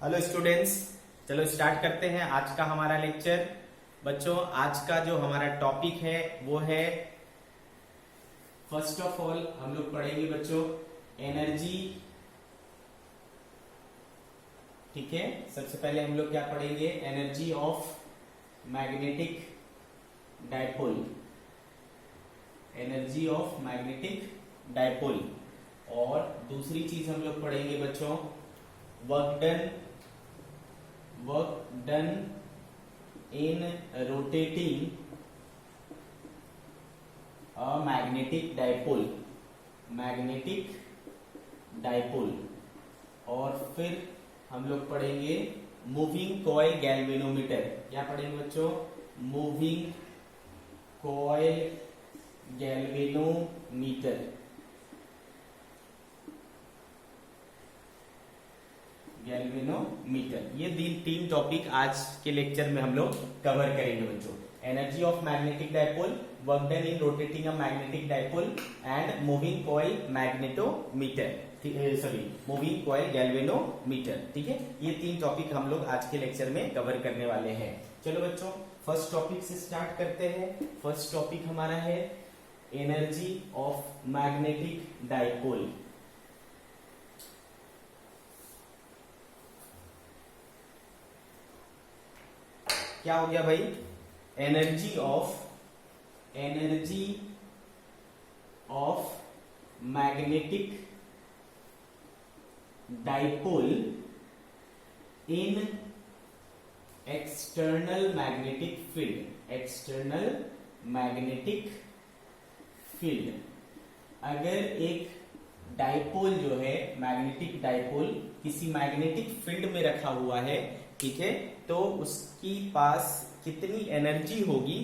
Hello students, चलो start करते हैं आज का हमारा लेक्चर। बच्चों, आज का जो हमारा टॉपिक है वो है, फर्स्ट ऑफ ऑल हम लोग पढ़ेंगे बच्चों एनर्जी। ठीक है, सबसे पहले हम लोग क्या पढ़ेंगे, energy of magnetic dipole. Energy of magnetic dipole. और दूसरी चीज हम लोग पढ़ेंगे बच्चों, work done in rotating a magnetic dipole. Magnetic dipole. और फिर हम लोग पढ़ेंगे मूविंग कॉइल गैल्वेनोमीटर। क्या पढ़ेंगे बच्चों, मूविंग कॉइल गैल्वेनोमीटर। गैल्वेनोमीटर, ये तीन टॉपिक आज के लेक्चर में हम लोग कवर करेंगे बच्चों। Energy of magnetic dipole, work done in rotating a magnetic dipole and moving coil magnetometer, sorry moving coil galvanometer. ठीक है, ये तीन टॉपिक हम लोग आज के लेक्चर में कवर करने वाले हैं। चलो बच्चों, फर्स्ट टॉपिक से स्टार्ट करते हैं। फर्स्ट टॉपिक हमारा है एनर्जी ऑफ मैग्नेटिक डायपोल। क्या हो गया भाई, energy of magnetic dipole in external magnetic field. External magnetic field. अगर एक डायपोल जो है, मैग्नेटिक डायपोल किसी मैग्नेटिक फील्ड में रखा हुआ है, ठीक है, तो उसकी पास कितनी एनर्जी होगी,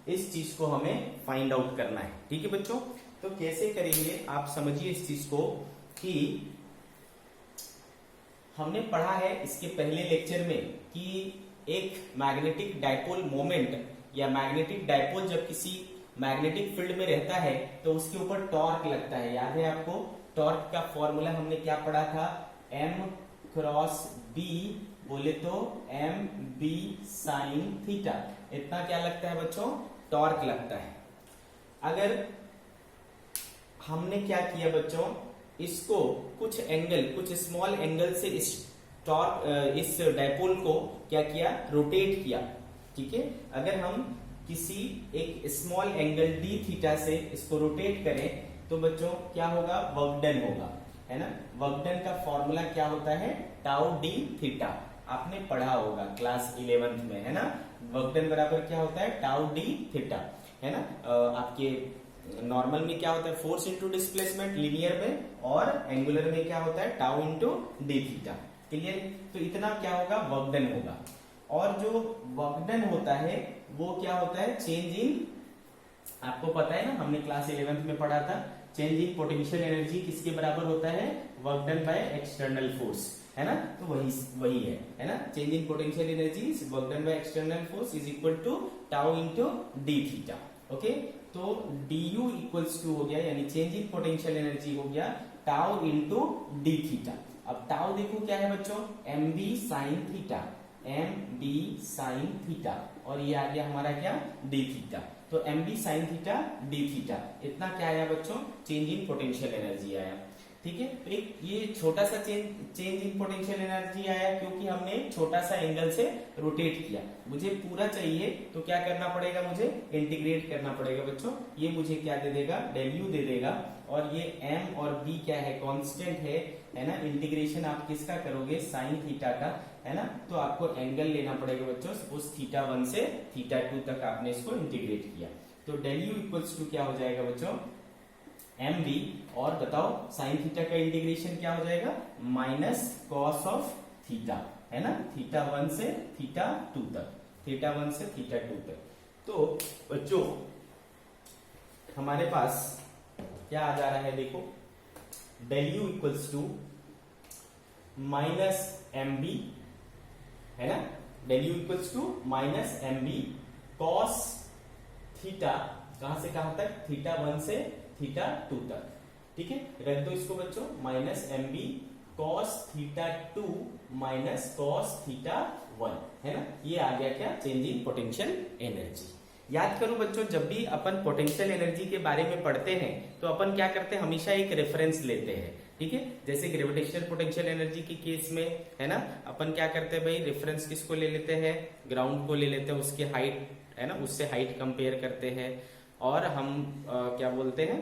इस चीज को हमें फाइंड आउट करना है। ठीक है बच्चों, तो कैसे करेंगे आप समझिए इस चीज को, कि हमने पढ़ा है इसके पहले लेक्चर में कि एक मैग्नेटिक डायपोल मोमेंट या मैग्नेटिक डायपोल जब किसी मैग्नेटिक फील्ड में रहता है तो उसके ऊपर टॉर्क लगता है। याद है आपको, टॉर्क का फॉर्मूला हमने क्या पढ़ा था, M क्रॉस B बोले तो एम बी साइन थीटा। इतना क्या लगता है बच्चों, टॉर्क लगता है। अगर हमने क्या किया बच्चों, इसको कुछ एंगल, कुछ स्मॉल एंगल से इस डायपोल को क्या किया, रोटेट किया। ठीक है, अगर हम किसी एक स्मॉल एंगल डी थीटा से इसको रोटेट करें तो बच्चों क्या होगा, वर्क डन होगा, है ना। वर्क डन का फॉर्मूला क्या होता है, टाउ डी थीटा। आपने पढ़ा होगा क्लास 11th में, है ना। वर्क डन बराबर क्या होता है, टाउ डी थीटा, है ना। आपके नॉर्मल में क्या होता है, फोर्स इंटू डिस्प्लेसमेंट लीनियर में, और एंगुलर में क्या होता है, tau into D theta. Clear, तो इतना क्या होगा, वर्क डन होगा। और जो वर्क डन होता है वो क्या होता है, चेंज इन, आपको पता है ना, हमने क्लास 11th में पढ़ा था, चेंज इन पोटेंशियल एनर्जी किसके बराबर होता है, work done by external force, है ना। तो वही है ना। Change in potential energy work done by external force is equal to tau into D theta. Okay, तो du इक्वल्स टू हो गया, यानी चेंज इन पोटेंशियल एनर्जी हो गया टाउ इंटू डी थीटा। अब टाउ देखो क्या है बच्चों, M B sine theta, M B sine theta, और ये आ गया हमारा क्या, डी थीटा। तो M B sine theta D theta, इतना क्या आया बच्चों, चेंज इन पोटेंशियल एनर्जी आया। ठीक है, तो एक ये छोटा सा चेंज इन पोटेंशियल एनर्जी आया क्योंकि हमने छोटा सा एंगल से रोटेट किया। मुझे पूरा चाहिए तो क्या करना पड़ेगा, मुझे इंटीग्रेट करना पड़ेगा बच्चों। ये मुझे क्या दे देगा, डेल यू दे देगा, और ये m और b क्या है, कांस्टेंट है ना। इंटीग्रेशन आप किसका करोगे, साइन थीटा का, है ना। तो आपको एंगल लेना पड़ेगा बच्चों, उस थीटा 1 से थीटा 2 तक आपने इसको इंटीग्रेट किया। तो डेल यू इक्वल्स टू क्या हो जाएगा बच्चों, एम बी, और बताओ साइन थीटा का इंटीग्रेशन क्या हो जाएगा, माइनस कॉस ऑफ थीटा, है ना, थीटा 1 से थीटा 2 तक, थीटा 1 से थीटा 2 तक। तो बच्चों हमारे पास क्या आ जा रहा है, देखो del U equals to minus M B, है ना। Del U equals to minus M B cos theta, कहां से कहां तक, थीटा 1 से थीटा 2 तक। ठीक है, रख दो इसको बच्चों, minus M B cos theta 2 minus cos theta 1, है ना। ये आ गया क्या, चेंज इन पोटेंशियल एनर्जी। याद करो बच्चों, जब भी अपन पोटेंशियल एनर्जी के बारे में पढ़ते हैं तो अपन क्या करते हैं, हमेशा एक रेफरेंस लेते हैं, ठीक है। जैसे ग्रेविटेशनल पोटेंशियल एनर्जी के केस में, है ना, अपन क्या करते हैं भाई, रेफरेंस किसको ले लेते हैं, ग्राउंड को ले लेते हैं, उसकी हाइट, है ना, उससे हाइट कंपेयर करते हैं, और हम क्या बोलते हैं,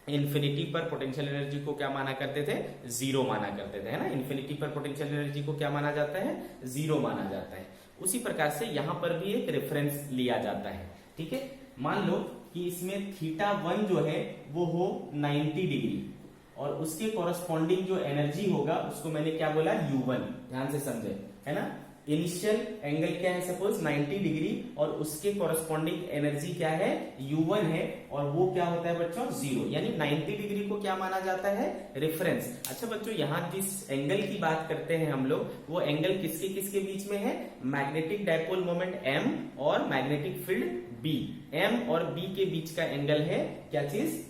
इन्फिनिटी पर पोटेंशियल एनर्जी को क्या माना करते थे, जीरो माना करते थे, है ना। इन्फिनिटी पर पोटेंशियल एनर्जी को क्या माना जाता है, जीरो माना जाता है। उसी प्रकार से यहां पर भी एक रेफरेंस लिया जाता है, ठीक है। मान लो कि इसमें थीटा 1 जो है वो हो 90 डिग्री, और उसके कॉरस्पॉन्डिंग जो एनर्जी होगा उसको मैंने क्या बोला, U1, ध्यान से समझे, है ना। इनिशियल एंगल क्या है, सपोज 90 डिग्री, और उसके कॉरस्पॉन्डिंग एनर्जी क्या है, U1 है, और वो क्या होता है बच्चों, जीरो, यानी 90 डिग्री को क्या माना जाता है, रेफरेंस। अच्छा बच्चों, यहां जिस एंगल की बात करते हैं हम लोग, वो एंगल किसके किसके बीच में है, मैग्नेटिक डायपोल मोमेंट M और मैग्नेटिक फील्ड B, M और B के बीच का एंगल है क्या चीज,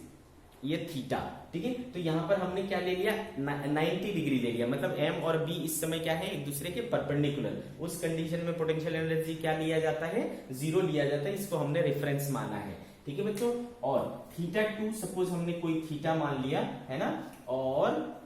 ये थीटा, ठीक है। तो यहां पर हमने क्या ले लिया, 90 डिग्री ले लिया, मतलब M और B इस समय क्या है, एक दूसरे के परपेंडिकुलर। उस कंडीशन में पोटेंशियल एनर्जी क्या लिया जाता है, जीरो लिया जाता है, इसको हमने रेफरेंस माना है, ठीक है बच्चों। और थीटा 2 सपोज हमने कोई थीटा मान लिया, है ना, और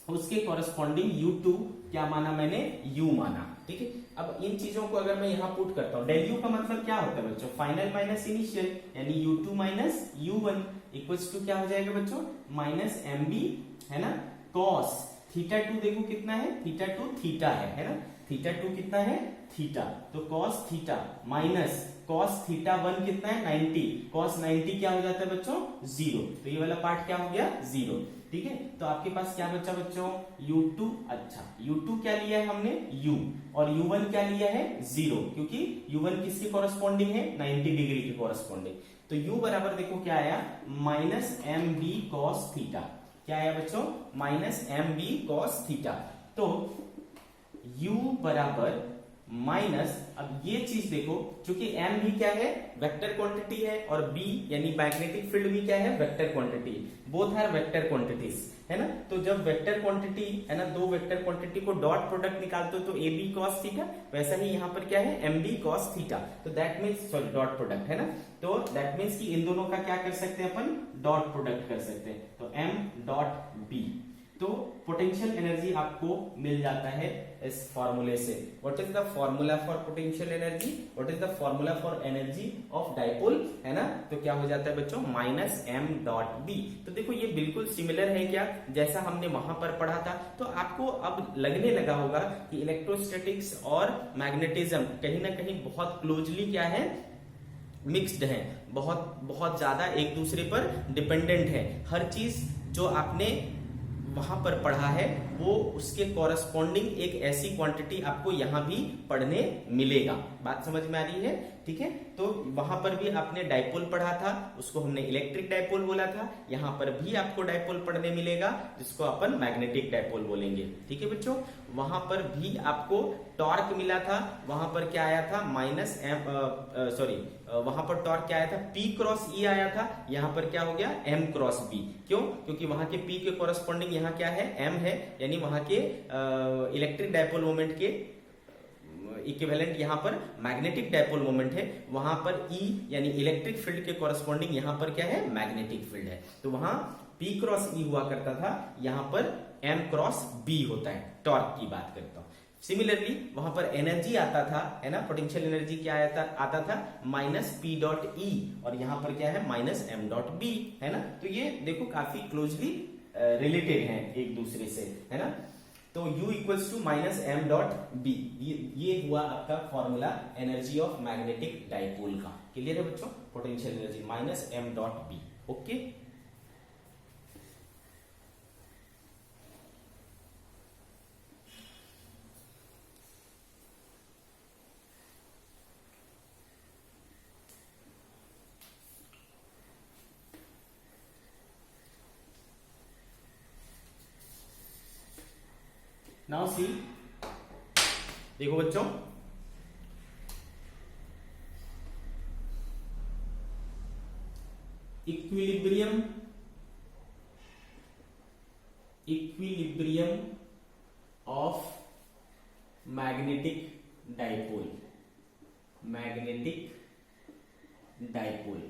उसके कॉरस्पॉन्डिंग U2 क्या माना मैंने, U माना, ठीक है। अब इन चीजों को अगर मैं यहां पुट करता हूं, डेल U का मतलब क्या होता है बच्चों, फाइनल माइनस इनिशियल, यानी U2 minus U1 equals to क्या हो जाएगा बच्चों, माइनस MB, है ना, कॉस थीटा 2 देखो कितना है, थीटा 2 थीटा है ना, थीटा 2 कितना है, थीटा, तो cos theta minus cos theta 1 कितना है, 90, कॉस 90 क्या हो जाता है बच्चों, जीरो, तो ये वाला पार्ट क्या हो गया, जीरो, ठीक है। तो आपके पास क्या बचा बच्चों, U2, अच्छा U2 क्या लिया है हमने, U, और U1 क्या लिया है, जीरो, क्योंकि U1 किसके कॉरस्पॉन्डिंग है, 90 डिग्री के कॉरस्पॉन्डिंग। तो U बराबर देखो क्या आया, माइनस MB कॉस थीटा, क्या आया बच्चों, माइनस MB कॉस थीटा। तो U बराबर माइनस, अब ये चीज देखो, क्योंकि M भी क्या है, वेक्टर क्वांटिटी है, और B यानी मैग्नेटिक फील्ड भी क्या है, vector quantity, both are vector quantities, है ना। तो जब वेक्टर क्वांटिटी, है ना, दो वेक्टर क्वांटिटी को डॉट प्रोडक्ट निकालते हो तो AB cos थीटा, वैसा ही यहाँ पर क्या है, MB cos थीटा, तो that means, sorry dot product, है ना, तो दैट मीन्स कि इन दोनों का क्या कर सकते हैं अपन, डॉट प्रोडक्ट कर सकते हैं, तो M डॉट B, तो पोटेंशियल एनर्जी आपको मिल जाता है इस फॉर्मूले से। What is the formula for potential energy, what is the formula for energy of dipole, है ना, तो क्या हो जाता है बच्चों, माइनस M डॉट B। तो देखो ये बिल्कुल सिमिलर है क्या, जैसा हमने वहां पर पढ़ा था। तो आपको अब लगने लगा होगा कि इलेक्ट्रोस्टैटिक्स और मैग्नेटिज्म कहीं ना कहीं बहुत क्लोजली क्या है, मिक्स्ड है, बहुत बहुत ज्यादा एक दूसरे पर डिपेंडेंट है। हर चीज जो आपने वहां पर पढ़ा है वो उसके कॉरस्पॉन्डिंग एक ऐसी क्वांटिटी आपको यहां भी पढ़ने मिलेगा। बात समझ में आ रही है, ठीक है। तो वहां पर भी आपने डाइपोल पढ़ा था, उसको हमने इलेक्ट्रिक डाइपोल बोला था, यहां पर भी आपको डाइपोल पढ़ने मिलेगा जिसको अपन मैग्नेटिक डाइपोल बोलेंगे, ठीक है बच्चों। वहां पर भी आपको टॉर्क मिला था, वहां पर क्या आया था, माइनस M, सॉरी वहां पर टॉर्क क्या आया था, P क्रॉस E आया था, यहां पर क्या हो गया, M क्रॉस B। क्यों, क्योंकि वहां के P के कॉरस्पॉन्डिंग यहाँ क्या है, M है, यानी वहां के इलेक्ट्रिक डाइपोल मोमेंट के इक्विवेलेंट यहाँ पर मैग्नेटिक डाइपोल मोमेंट है, वहां पर E यानी इलेक्ट्रिक फील्ड के कॉरस्पॉन्डिंग यहाँ पर क्या है, मैग्नेटिक फील्ड है। तो वहां P क्रॉस E हुआ करता था, यहाँ पर M क्रॉस B होता है, टॉर्क की बात करता हूं। सिमिलरली वहां पर एनर्जी आता था, है ना, पोटेंशियल एनर्जी क्या आता था, माइनस P डॉट E, और यहाँ पर क्या है, माइनस M डॉट B, है ना। तो ये देखो काफी क्लोजली रिलेटेड है एक दूसरे से, है ना। तो U equals to minus M dot B, ये हुआ आपका formula energy of magnetic dipole का। क्लियर है बच्चों, potential energy minus M dot B, okay. Now see, देखो बच्चों, equilibrium equilibrium of magnetic dipole, magnetic dipole,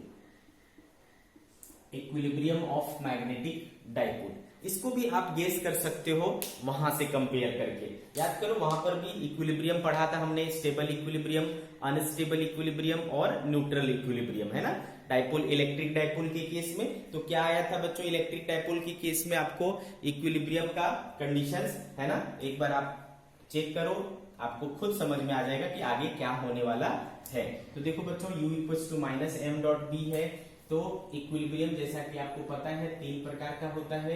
equilibrium of magnetic dipole. इसको भी आप गेस कर सकते हो वहां से कंपेयर करके। याद करो वहां पर भी इक्विलिब्रियम पढ़ा था हमने, स्टेबल इक्विलिब्रियम, अनस्टेबल इक्विलिब्रियम और न्यूट्रल इक्विलिब्रियम, है ना। डाइपोल, इलेक्ट्रिक डाइपोल के केस में तो क्या आया था बच्चों, इलेक्ट्रिक डाइपोल के केस में आपको इक्विलिब्रियम का कंडीशंस, है ना, एक बार आप चेक करो, आपको खुद समझ में आ जाएगा कि आगे क्या होने वाला है। तो देखो बच्चों, u equals to minus M dot B है। तो इक्विलिब्रियम जैसा कि आपको पता है 3 प्रकार का होता है,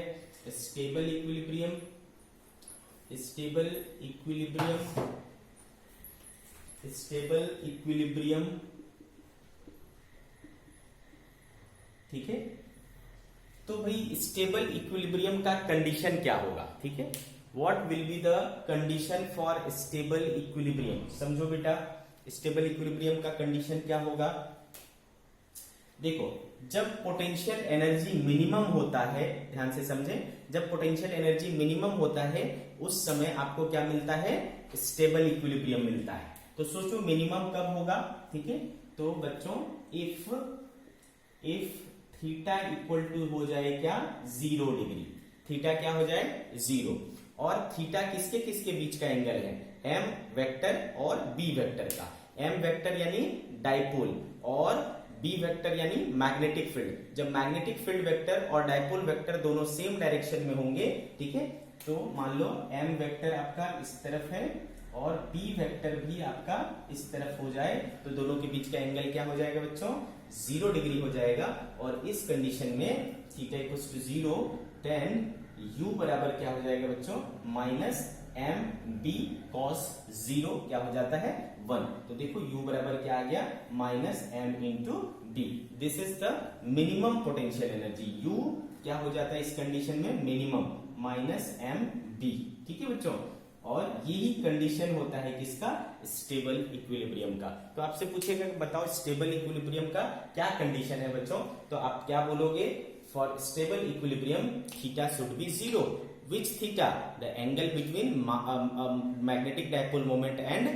stable equilibrium, stable equilibrium, stable equilibrium, ठीक है। तो भाई स्टेबल इक्विलिब्रियम का कंडीशन क्या होगा, ठीक है, what will be the condition for stable equilibrium. समझो बेटा, स्टेबल इक्विलिब्रियम का कंडीशन क्या होगा। देखो, जब पोटेंशियल एनर्जी मिनिमम होता है, ध्यान से समझे, जब पोटेंशियल एनर्जी मिनिमम होता है उस समय आपको क्या मिलता है, स्टेबल इक्विलिब्रियम मिलता है। तो सोचो मिनिमम कब होगा, ठीक है। तो बच्चों इफ थीटा इक्वल टू हो जाए क्या, 0 डिग्री, थीटा क्या हो जाए 0, और थीटा किसके किसके बीच का एंगल है, एम वेक्टर और बी वेक्टर का। एम वेक्टर यानी डाइपोल और बी वेक्टर यानी मैग्नेटिक फील्ड। जब मैग्नेटिक फील्ड वेक्टर और डाइपोल वेक्टर दोनों सेम डायरेक्शन में होंगे, ठीक है, तो मान लो एम वेक्टर आपका इस तरफ है और बी वेक्टर भी आपका इस तरफ हो जाए, तो दोनों के बीच का एंगल क्या हो जाएगा बच्चों, 0 डिग्री हो जाएगा। और इस कंडीशन में theta equals to 0, then u बराबर क्या हो जाएगा बच्चों, माइनस एम बी कॉस 0 क्या हो जाता है 1। तो देखो u बराबर क्या आ गया, minus M into B. This is the minimum potential energy. u क्या हो जाता है इस कंडीशन में, मिनिमम, माइनस एम बी, ठीक है बच्चों। और यही कंडीशन होता है किसका, स्टेबल इक्विलिब्रियम का। तो आपसे पूछेगा कि बताओ स्टेबल इक्विलिब्रियम का क्या कंडीशन है बच्चों, तो आप क्या बोलोगे, for stable equilibrium theta should be 0, which theta, the angle between magnetic dipole moment and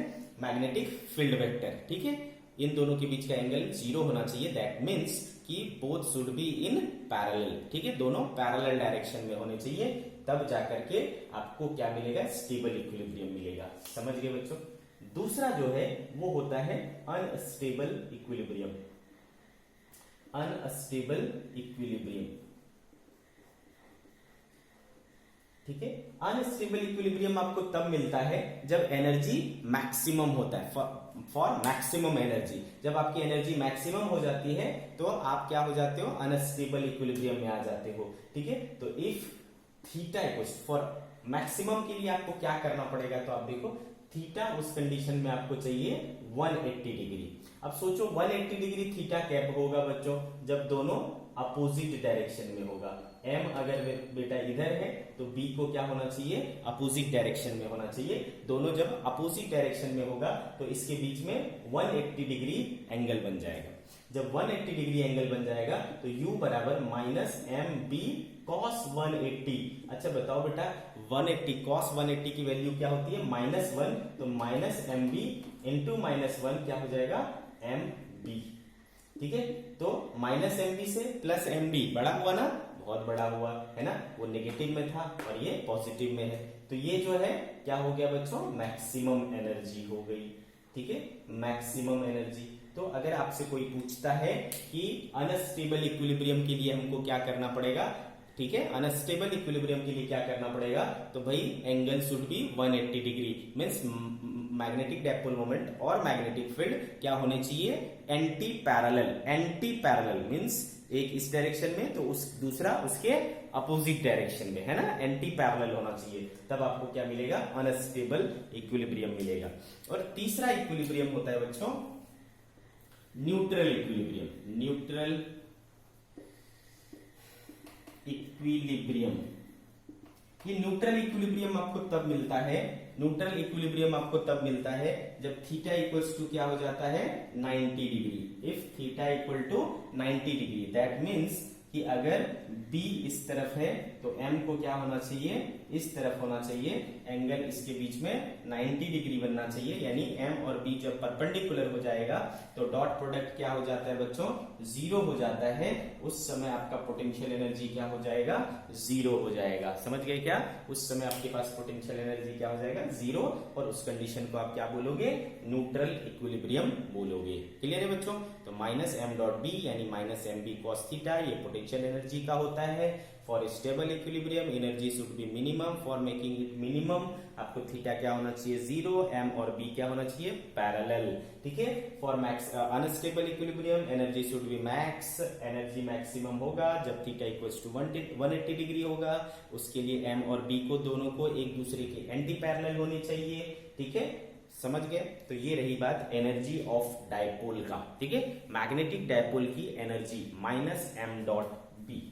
magnetic field vector, ठीक है, इन दोनों के बीच का एंगल 0 होना चाहिए। दैट मीन्स कि both should be in parallel, ठीक है, दोनों पैरेलल डायरेक्शन में होने चाहिए, तब जाकर के आपको क्या मिलेगा, स्टेबल इक्विलिब्रियम मिलेगा। समझ गए बच्चों। दूसरा जो है वो होता है अनस्टेबल इक्विलिब्रियम, अनस्टेबल इक्विलिब्रियम, ठीक है। अनस्टेबल इक्विलिब्रियम आपको तब मिलता है जब एनर्जी मैक्सिमम होता है, फॉर मैक्सिमम एनर्जी। जब आपकी एनर्जी मैक्सिमम हो जाती है तो आप क्या हो जाते हो, अनस्टेबल इक्विलिब्रियम में आ जाते हो, ठीक है। तो if theta equals, for maximum के लिए आपको क्या करना पड़ेगा, तो आप देखो थीटा उस कंडीशन में आपको चाहिए 180 डिग्री। अब सोचो 180 डिग्री थीटा कैप होगा बच्चों जब दोनों अपोजिट डायरेक्शन में होगा। m अगर बेटा इधर है तो b को क्या होना चाहिए, अपोजिट डायरेक्शन में होना चाहिए। दोनों जब अपोजिट डायरेक्शन में होगा तो इसके बीच में 180 डिग्री एंगल बन जाएगा। जब 180 डिग्री एंगल बन जाएगा तो u बराबर माइनस एम बी कॉस 180। अच्छा बताओ बेटा 180 कॉस 180 की वैल्यू क्या होती है, -1, तो माइनस एम बी इंटू -1 क्या हो जाएगा, एम बी, ठीक है। तो माइनस एम बी से प्लस एम बी बड़ा हुआ ना, बहुत बड़ा हुआ है ना, वो नेगेटिव में था और ये पॉजिटिव में है। तो ये जो है क्या हो गया बच्चों, मैक्सिमम एनर्जी हो गई, ठीक है, मैक्सिमम एनर्जी। तो अगर आपसे कोई पूछता है कि अनस्टेबल इक्विलिब्रियम के लिए हमको क्या करना पड़ेगा, ठीक है, अनस्टेबल इक्विलिब्रियम के लिए क्या करना पड़ेगा, तो भाई angle should be 180 degree, means magnetic dipole moment और मैग्नेटिक फील्ड क्या होने चाहिए, anti parallel. Anti parallel means एक इस डायरेक्शन में तो उस दूसरा उसके अपोजिट डायरेक्शन में, है ना, एंटी पैरेलल होना चाहिए, तब आपको क्या मिलेगा, अनस्टेबल इक्विलिब्रियम मिलेगा। और तीसरा इक्विलिब्रियम होता है बच्चों न्यूट्रल इक्विलिब्रियम, न्यूट्रल इक्विलिब्रियम। ये न्यूट्रल इक्विलिब्रियम आपको तब मिलता है, न्यूट्रल इक्विलिब्रियम आपको तब मिलता है जब थीटा इक्वल्स टू क्या हो जाता है, 90 degree. If theta equal to 90 degree, that means कि अगर B इस तरफ है तो M को क्या होना चाहिए, इस तरफ होना चाहिए, एंगल इसके बीच में 90 डिग्री बनना चाहिए, यानी एम और बी जब परपेंडिकुलर हो जाएगा तो डॉट प्रोडक्ट क्या हो जाता है बच्चों, जीरो हो जाता है। उस समय आपका पोटेंशियल एनर्जी क्या हो जाएगा, जीरो हो जाएगा। समझ गए क्या? उस समय आपके पास पोटेंशियल एनर्जी क्या हो जाएगा, जीरो, और उस कंडीशन को आप क्या बोलोगे, न्यूट्रल इक्विलिब्रियम बोलोगे। क्लियर है बच्चों? तो माइनस एम डॉट बी यानी minus M B cos theta, ये पोटेंशियल एनर्जी का होता है। For stable equilibrium energy should be minimum, for making it minimum आपको थीटा क्या होना चाहिए, जीरो, एम और बी क्या होना चाहिए, पैरेलल। ठीक है। For max unstable equilibrium energy should B max, energy maximum होगा जब थीटा इक्वल्स टू 180 डिग्री होगा। उसके लिए एम और बी को दोनों को एक दूसरे के एंटी पैरेलल होने चाहिए। ठीक है, समझ गए? तो ये रही बात एनर्जी ऑफ डायपोल का। ठीक है, मैग्नेटिक डायपोल की energy minus M dot B.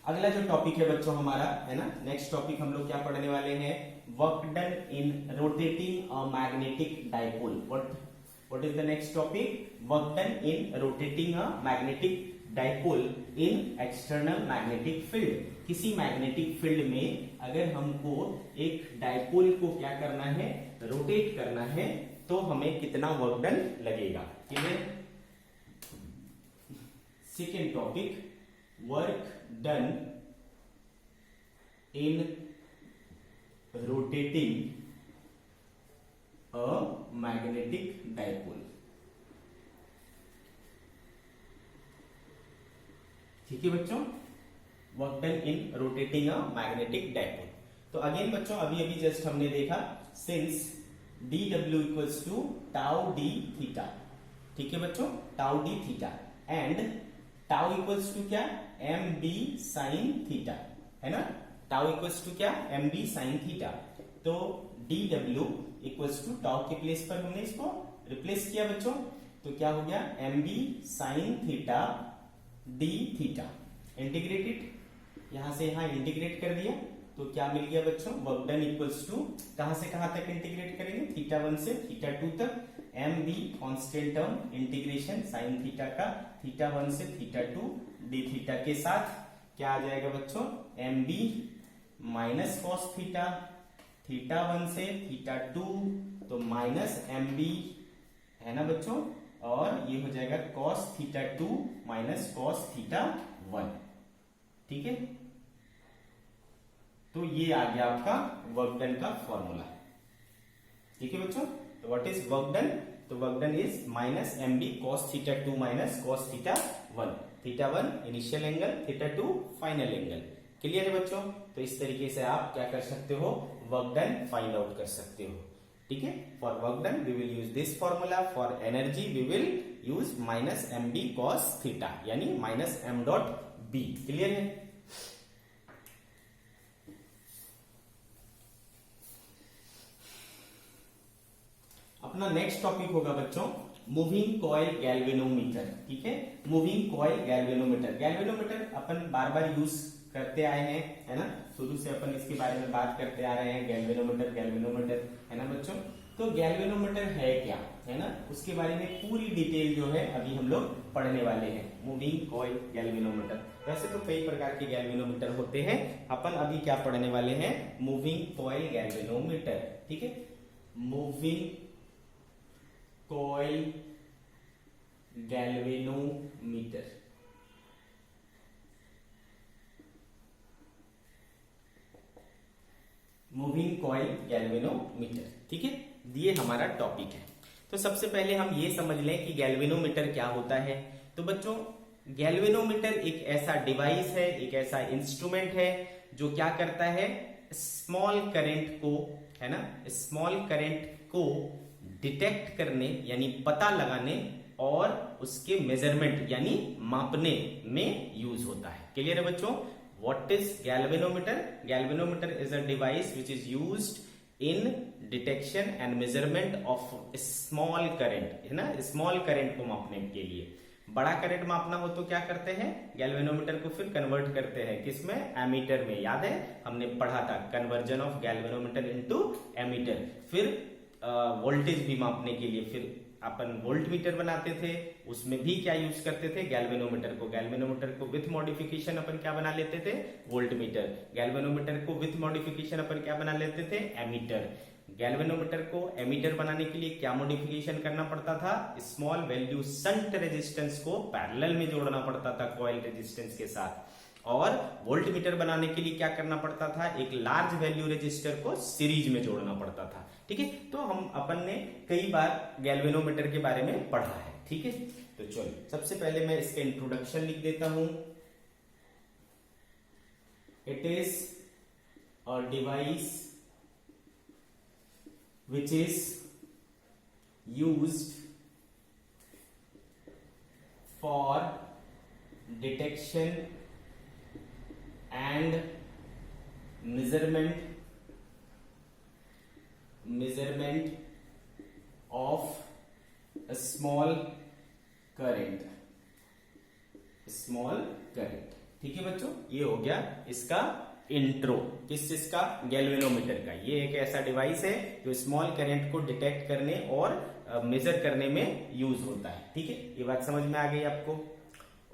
अगला जो टॉपिक है बच्चों हमारा, है ना, नेक्स्ट टॉपिक हम लोग क्या पढ़ने वाले हैं, work done in rotating a magnetic dipole. What is the next topic, work done in rotating a magnetic dipole in external magnetic field. किसी मैग्नेटिक फील्ड में अगर हमको एक डायपोल को क्या करना है, रोटेट करना है, तो हमें कितना वर्क डन लगेगा। Clear? Second topic, work done in rotating a magnetic dipole. ठीक है बच्चों, work done in rotating a magnetic dipole. तो अगेन बच्चों अभी अभी जस्ट हमने देखा, since d W equals to tau d theta. ठीक है बच्चों, tau d theta, and tau equals to क्या, एम बी साइन थीटा, है ना। टाउ इक्वल्स टू क्या, एम बी साइन थीटा। तो D W equals to tau के place पर हमने इसको रिप्लेस किया बच्चों, तो क्या हो गया, M B sine theta D theta. Integrated, यहां से यहां इंटीग्रेट कर दिया, तो क्या मिल गया बच्चों, वर्क डन इक्वल्स टू, कहां से कहां तक इंटीग्रेट करेंगे, थीटा 1 से थीटा 2 तक, M B constant term, integration sine theta का थीटा 1 से थीटा 2 डी थीटा के साथ क्या आ जाएगा बच्चों, M B minus cos theta, theta 1 से थीटा 2, तो माइनस एम बी, है ना बच्चों, और ये हो जाएगा cos theta 2 minus cos theta 1। ठीक है, तो ये आ गया आपका वर्क डन का फॉर्मूला। ठीक है बच्चों, तो व्हाट इज वर्क डन, तो work done is minus M B cos theta 2 minus cos theta 1। Theta 1 initial angle, theta 2 final angle. Clear है बच्चों? तो इस तरीके से आप क्या कर सकते हो, वर्क डन फाइंड आउट कर सकते हो। ठीक है, for work done we will use this formula, for energy we will use minus M B cos theta, यानी minus M dot B. Clear है? अपना नेक्स्ट टॉपिक होगा बच्चों मूविंग कॉइल गैल्वेनोमीटर। ठीक है, मूविंग कॉइल गैल्वेनोमीटर। गैल्वेनोमीटर अपन बार बार use करते आए हैं, है ना, शुरू से अपन इसके बारे में बात करते आ रहे हैं, गैल्वेनोमीटर गैल्वेनोमीटर, है ना बच्चों। तो गैल्वेनोमीटर है क्या, है ना, उसके बारे में पूरी डिटेल जो है अभी हम लोग पढ़ने वाले हैं। मूविंग कॉइल गैल्वेनोमीटर, वैसे तो कई प्रकार के गैल्वेनोमीटर होते हैं, अपन अभी क्या पढ़ने वाले हैं, मूविंग कॉइल गैल्वेनोमीटर। ठीक है, moving coil galvanometer. Moving coil galvanometer. ठीक है, ये हमारा टॉपिक है। तो सबसे पहले हम ये समझ लें कि गैल्वेनोमीटर क्या होता है। तो बच्चों गैल्वेनोमीटर एक ऐसा डिवाइस है, एक ऐसा इंस्ट्रूमेंट है जो क्या करता है, स्मॉल करंट को, है ना, स्मॉल करंट को डिटेक्ट करने यानी पता लगाने और उसके मेजरमेंट यानी मापने में यूज होता है। क्लियर है बच्चों? What is galvanometer? Galvanometer is a device which is used in detection and measurement of small current, है ना, स्मॉल करंट को मापने के लिए। बड़ा करंट मापना हो तो क्या करते हैं, गैल्वेनोमीटर को फिर कन्वर्ट करते हैं किसमें, एमीटर में। याद है हमने पढ़ा था conversion of galvanometer into ammeter. फिर वोल्टेज भी मापने के लिए फिर अपन वोल्ट मीटर बनाते थे, उसमें भी क्या यूज करते थे, गैल्वेनोमीटर को। गैल्वेनोमीटर को विथ मॉडिफिकेशन अपन क्या बना लेते थे, वोल्ट मीटर। गैल्वेनोमीटर को विथ मॉडिफिकेशन अपन क्या बना लेते थे, एमीटर। गैल्वेनोमीटर को एमीटर बनाने के लिए क्या मॉडिफिकेशन करना पड़ता था, स्मॉल वैल्यू शंट रेजिस्टेंस को पैरेलल में जोड़ना पड़ता था कॉइल रेजिस्टेंस के साथ। और वोल्ट मीटर बनाने के लिए क्या करना पड़ता था, एक लार्ज वैल्यू रेजिस्टर को सीरीज में जोड़ना पड़ता था। ठीक है, तो हम अपन ने कई बार गैल्वेनोमीटर के बारे में पढ़ा है। ठीक है, तो चलो सबसे पहले मैं इसका इंट्रोडक्शन लिख देता हूं। It is a device which is used for detection and measurement of a small current। ठीक है बच्चों, ये हो गया इसका इंट्रो। किस चीज का, गैल्वेनोमीटर का। ये एक ऐसा डिवाइस है जो स्मॉल करंट को डिटेक्ट करने और मेजर करने में यूज होता है। ठीक है, ये बात समझ में आ गई आपको।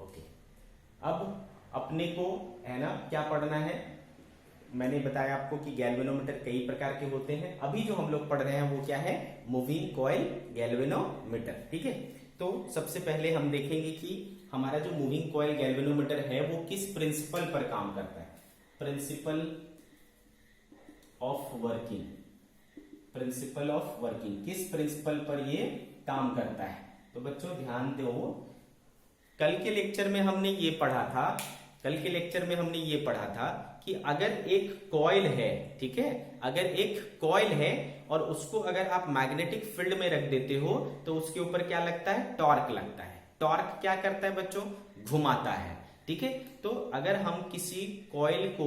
ओके, अब अपने को है ना क्या पढ़ना है, मैंने बताया आपको कि गैल्वेनोमीटर कई प्रकार के होते हैं। अभी जो हम लोग पढ़ रहे हैं वो क्या है, मूविंग कॉइल गैल्वेनोमीटर। ठीक है, तो सबसे पहले हम देखेंगे कि हमारा जो मूविंग कॉइल गैल्वेनोमीटर है वो किस प्रिंसिपल पर काम करता है। प्रिंसिपल ऑफ वर्किंग, किस प्रिंसिपल पर ये काम करता है। तो बच्चों ध्यान दो, कल के लेक्चर में हमने ये पढ़ा था कि अगर एक कॉइल है, ठीक है, अगर एक कॉइल है और उसको अगर आप मैग्नेटिक फील्ड में रख देते हो तो उसके ऊपर क्या लगता है, टॉर्क लगता है। टॉर्क क्या करता है बच्चों, घुमाता है। ठीक है, तो अगर हम किसी कॉइल को,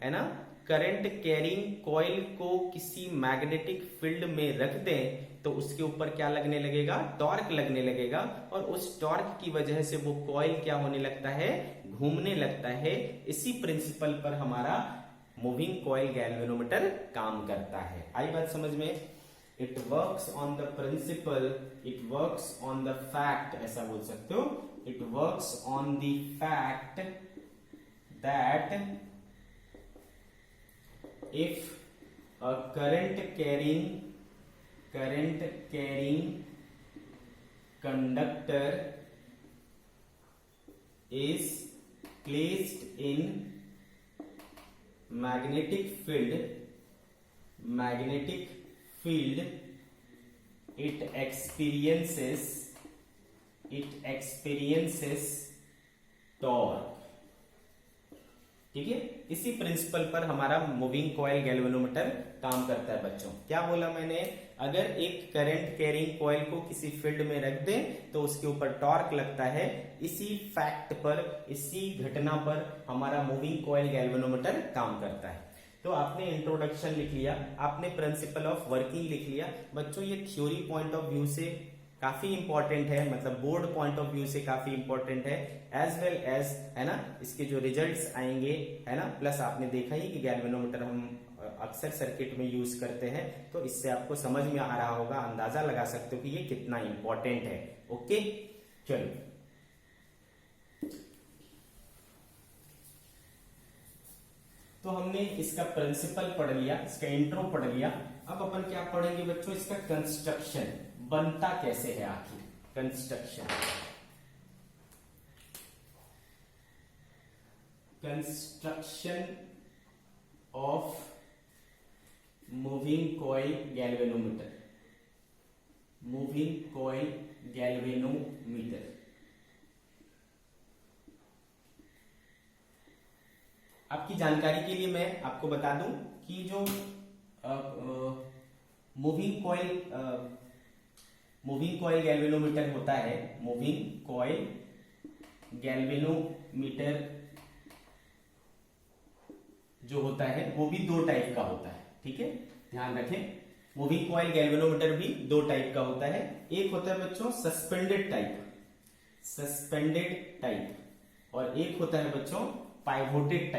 है ना, करंट कैरिंग कॉइल को किसी मैग्नेटिक फील्ड में रख दें तो उसके ऊपर क्या लगने लगेगा, टॉर्क लगने लगेगा। और उस टॉर्क की वजह से वो कॉइल क्या होने लगता है, घूमने लगता है। इसी प्रिंसिपल पर हमारा मूविंग कॉइल गैल्वेनोमीटर काम करता है। आई बात समझ में। It works on the principle, it works on the fact, ऐसा बोल सकते हो, it works on the fact that if a current carrying conductor is placed in magnetic field, it experiences torque। ठीक है, इसी प्रिंसिपल पर हमारा मूविंग कॉइल गैल्वेनोमीटर काम करता है बच्चों। क्या बोला मैंने, अगर एक करंट कैरिंग कॉइल को किसी फील्ड में रख दें तो उसके ऊपर टॉर्क लगता है। इसी फैक्ट पर, इसी घटना पर हमारा मूविंग कॉइल गैल्वेनोमीटर काम करता है। तो आपने इंट्रोडक्शन लिख लिया, आपने प्रिंसिपल ऑफ वर्किंग लिख लिया। बच्चों ये थ्योरी पॉइंट ऑफ व्यू से काफी इंपॉर्टेंट है, मतलब बोर्ड पॉइंट ऑफ व्यू से काफी इंपॉर्टेंट है, एज वेल एज, है ना, इसके जो रिजल्ट्स आएंगे, है ना, प्लस आपने देखा ही कि गैल्वेनोमीटर हम अक्सर सर्किट में यूज करते हैं, तो इससे आपको समझ में आ रहा होगा, अंदाजा लगा सकते हो कि ये कितना इंपॉर्टेंट है। ओके, चलो तो हमने इसका प्रिंसिपल पढ़ लिया, इसका इंट्रो पढ़ लिया। अब अपन क्या पढ़ेंगे बच्चों, इसका कंस्ट्रक्शन, बनता कैसे है आखिर, construction of moving coil galvanometer, आपकी जानकारी के लिए मैं आपको बता दूं कि जो मूविंग कॉइल गैल्वेनोमीटर होता है, मूविंग कॉइल गैल्वेनोमीटर जो होता है वो भी दो टाइप का होता है। ठीक है, ध्यान रखें, मूविंग कॉइल गैल्वेनोमीटर भी दो टाइप का होता है। एक होता है बच्चों सस्पेंडेड टाइप, और एक होता है बच्चों पाइवोटेड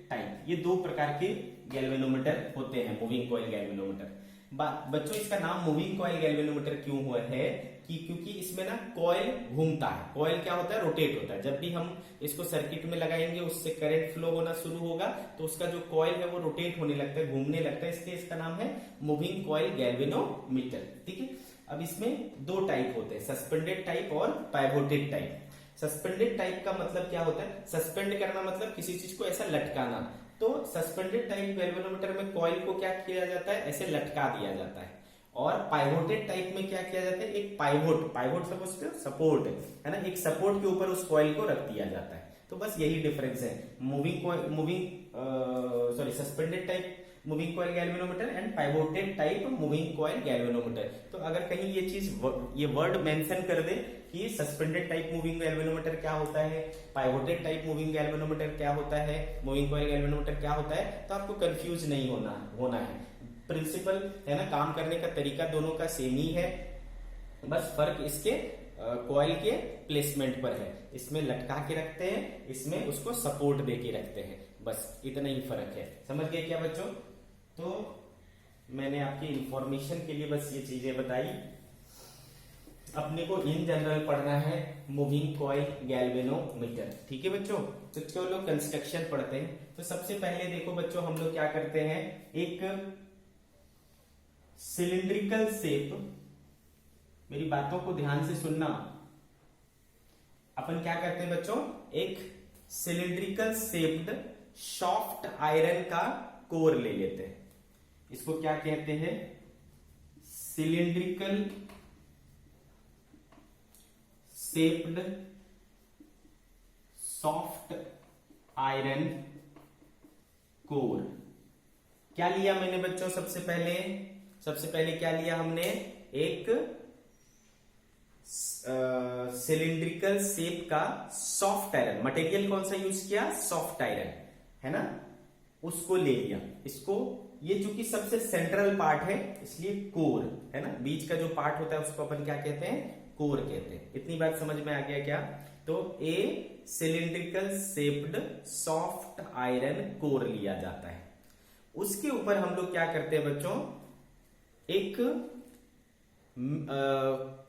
टाइप। ये दो प्रकार के गैल्वेनोमीटर होते हैं, मूविंग कॉइल गैल्वेनोमीटर। बच्चों इसका नाम मूविंग कॉइल गैल्वेनोमीटर क्यों हुआ है कि क्योंकि इसमें ना कॉइल घूमता है। कॉइल क्या होता है, रोटेट होता है। जब भी हम इसको सर्किट में लगाएंगे उससे करंट फ्लो होना शुरू होगा तो उसका जो कॉइल है वो रोटेट होने लगता है, घूमने लगता है, इसलिए इसका नाम है मूविंग कॉइल गैल्वेनोमीटर। ठीक है, अब इसमें दो टाइप होते हैं, सस्पेंडेड टाइप और पाइवोटेड टाइप। सस्पेंडेड टाइप का मतलब क्या होता है, सस्पेंड करना मतलब किसी चीज को ऐसा लटकाना। तो सस्पेंडेड टाइप गैल्वेनोमीटर में कॉइल को क्या किया जाता है, ऐसे लटका दिया जाता है। और पाइवोटेड टाइप में क्या किया जाता है, एक पाइवोट समझते हो, सपोर्ट है ना, एक सपोर्ट के ऊपर उस कॉइल को रख दिया जाता है। तो बस यही डिफरेंस है, suspended type moving coil galvanometer and pivoted type moving coil galvanometer. तो अगर कहीं ये वर्ड मेंशन कर दे कि सस्पेंडेड टाइप मूविंग गैल्वेनोमीटर क्या होता है, पाइवोटेड टाइप मूविंग गैल्वेनोमीटर क्या होता है, मूविंग कॉइल गैल्वेनोमीटर क्या होता है, तो आपको कंफ्यूज नहीं होना है। प्रिंसिपल है ना, काम करने का तरीका दोनों का सेम ही है, बस फर्क इसके कॉइल के प्लेसमेंट पर है। इसमें लटका के रखते हैं, इसमें उसको सपोर्ट दे के रखते हैं, बस इतना ही फर्क है। समझ गए क्या बच्चों? तो मैंने आपकी इंफॉर्मेशन के लिए बस ये चीजें बताई। अपने को इन जनरल पढ़ना है मूविंग कॉइल गैल्वेनोमीटर। ठीक है बच्चों, तो चलो कंस्ट्रक्शन पढ़ते हैं। तो सबसे पहले देखो बच्चों, हम लोग क्या करते हैं, एक सिलिंड्रिकल शेप, मेरी बातों को ध्यान से सुनना। अपन क्या करते हैं बच्चों, एक सिलिंड्रिकल शेप्ड सॉफ्ट आयरन का कोर ले लेते हैं। इसको क्या कहते हैं, cylindrical shaped soft iron core. क्या लिया मैंने बच्चों, सबसे पहले क्या लिया हमने, एक सिलिंड्रिकल शेप का सॉफ्ट आयरन। मटेरियल कौन सा यूज किया, सॉफ्ट आयरन है ना, उसको ले लिया। इसको, ये चूंकि सबसे सेंट्रल पार्ट है इसलिए कोर है ना, बीच का जो पार्ट होता है उसको अपन क्या कहते हैं, कोर कहते हैं। इतनी बात समझ में आ गया क्या? तो a cylindrical shaped soft iron core लिया जाता है। उसके ऊपर हम लोग क्या करते हैं बच्चों, एक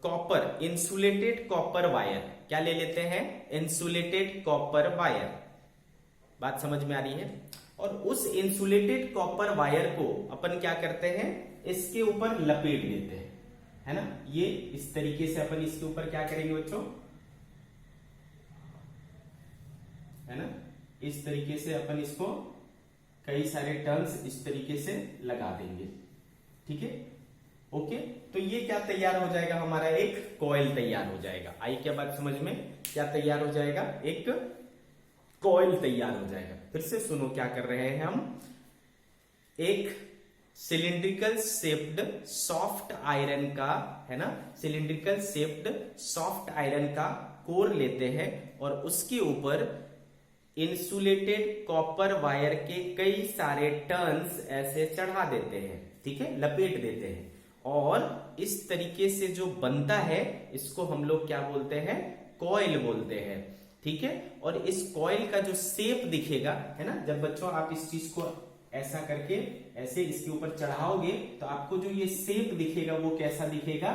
कॉपर, इंसुलेटेड कॉपर वायर, क्या ले लेते हैं, इंसुलेटेड कॉपर वायर। बात समझ में आ रही है? और उस इंसुलेटेड कॉपर वायर को अपन क्या करते हैं, इसके ऊपर लपेट देते हैं, है ना। ये इस तरीके से अपन इसके ऊपर क्या करेंगे बच्चों, है ना, इस तरीके से अपन इसको कई सारे टर्न्स इस तरीके से लगा देंगे। ठीक है, ओके। तो ये क्या तैयार हो जाएगा, हमारा एक कॉइल तैयार हो जाएगा। आई क्या बात समझ में? क्या तैयार हो जाएगा, एक कॉइल तैयार हो जाएगा। फिर से सुनो क्या कर रहे हैं हम, एक सिलिंड्रिकल शेप्ड सॉफ्ट आयरन का, है ना, सिलिंड्रिकल शेप्ड सॉफ्ट आयरन का कोर लेते हैं और उसके ऊपर इंसुलेटेड कॉपर वायर के कई सारे टर्न्स ऐसे चढ़ा देते हैं। ठीक है, लपेट देते हैं, और इस तरीके से जो बनता है इसको हम लोग क्या बोलते हैं, कॉइल बोलते हैं। ठीक है, और इस कॉइल का जो शेप दिखेगा, है ना, जब बच्चों आप इस चीज को ऐसा करके ऐसे इसके ऊपर चढ़ाओगे तो आपको जो ये शेप दिखेगा वो कैसा दिखेगा,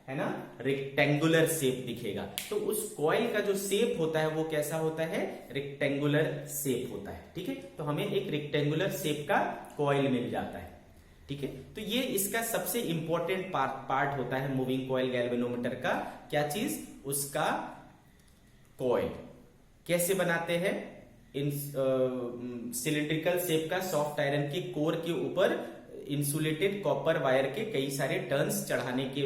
है ना, रेक्टेंगुलर शेप दिखेगा। तो उस कॉइल का जो शेप होता है वो कैसा होता है, रेक्टेंगुलर शेप होता है। ठीक है, तो हमें एक रेक्टेंगुलर शेप का कॉइल मिल जाता है। ठीक है, तो ये इसका सबसे इंपॉर्टेंट पार्ट होता है मूविंग कॉइल गैल्वेनोमीटर का। क्या चीज, उसका कॉइल। कैसे बनाते हैं, इन सिलिंड्रिकल शेप का सॉफ्ट आयरन के कोर के ऊपर इंसुलेटेड कॉपर वायर के कई सारे टर्न्स चढ़ाने के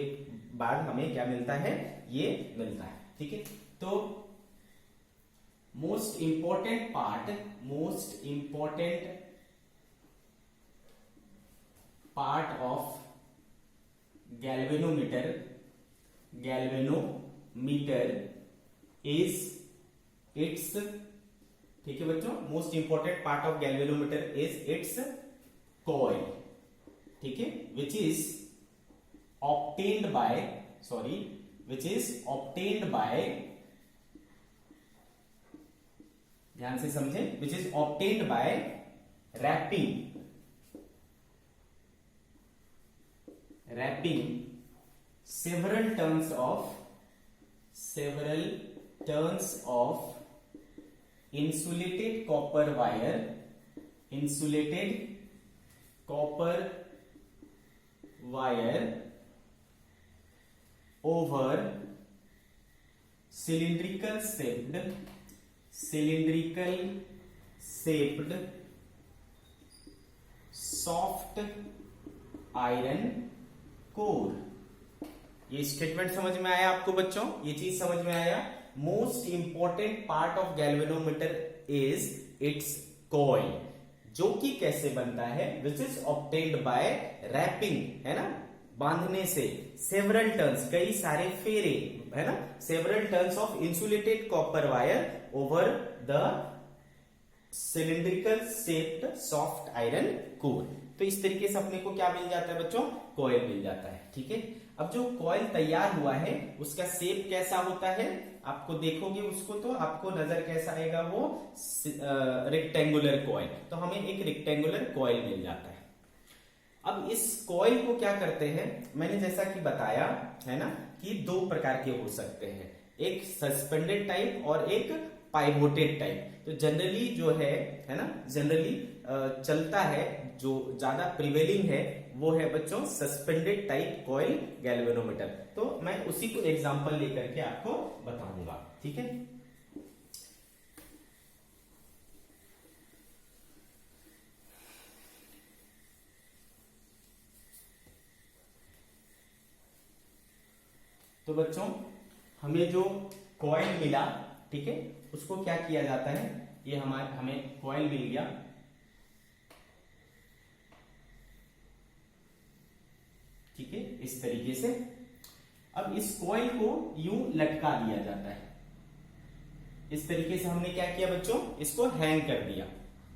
बाद हमें क्या मिलता है, ये मिलता है। ठीक है, तो most important part of galvanometer is it's, ठीक है बच्चों, most important part of galvanometer is its coil. ठीक है, विच इज obtained by ध्यान से समझे, which is obtained by wrapping wrapping several turns of insulated copper wire over cylindrical shaped soft iron core। ये statement समझ में आया आपको बच्चों? ये चीज समझ में आया? Most important part of galvanometer is its coil, जो कि कैसे बनता है, which is obtained by wrapping, है ना, बांधने से, सेवरल टर्न्स, कई सारे फेरे, है ना, several turns of insulated copper wire over the cylindrical shaped soft iron core. तो इस तरीके से अपने को क्या मिल जाता है बच्चों? कॉइल मिल जाता है। ठीक है, अब जो कॉइल तैयार हुआ है उसका शेप कैसा होता है, आपको देखोगे उसको तो आपको नजर कैसा आएगा, वो रेक्टेंगुलर कॉइल। तो हमें एक रेक्टेंगुलर कॉइल मिल जाता है। अब इस कॉइल को क्या करते हैं, मैंने जैसा कि बताया है ना, कि दो प्रकार के हो सकते हैं, एक सस्पेंडेड टाइप और एक पाइवोटेड टाइप। तो जनरली जो है ना, जनरली चलता है, जो ज्यादा प्रिवेलिंग है वो है बच्चों सस्पेंडेड टाइप कॉइल गैल्वेनोमीटर। तो मैं उसी को एग्जांपल लेकर के आपको बताऊंगा। ठीक है, तो बच्चों हमें जो कॉइल मिला, ठीक है, उसको क्या किया जाता है, ये हमें कॉइल मिल गया, ठीक है, इस तरीके से। अब इस कॉइल को यूं लटका दिया जाता है, इस तरीके से हमने क्या किया बच्चों, इसको हैंग कर दिया,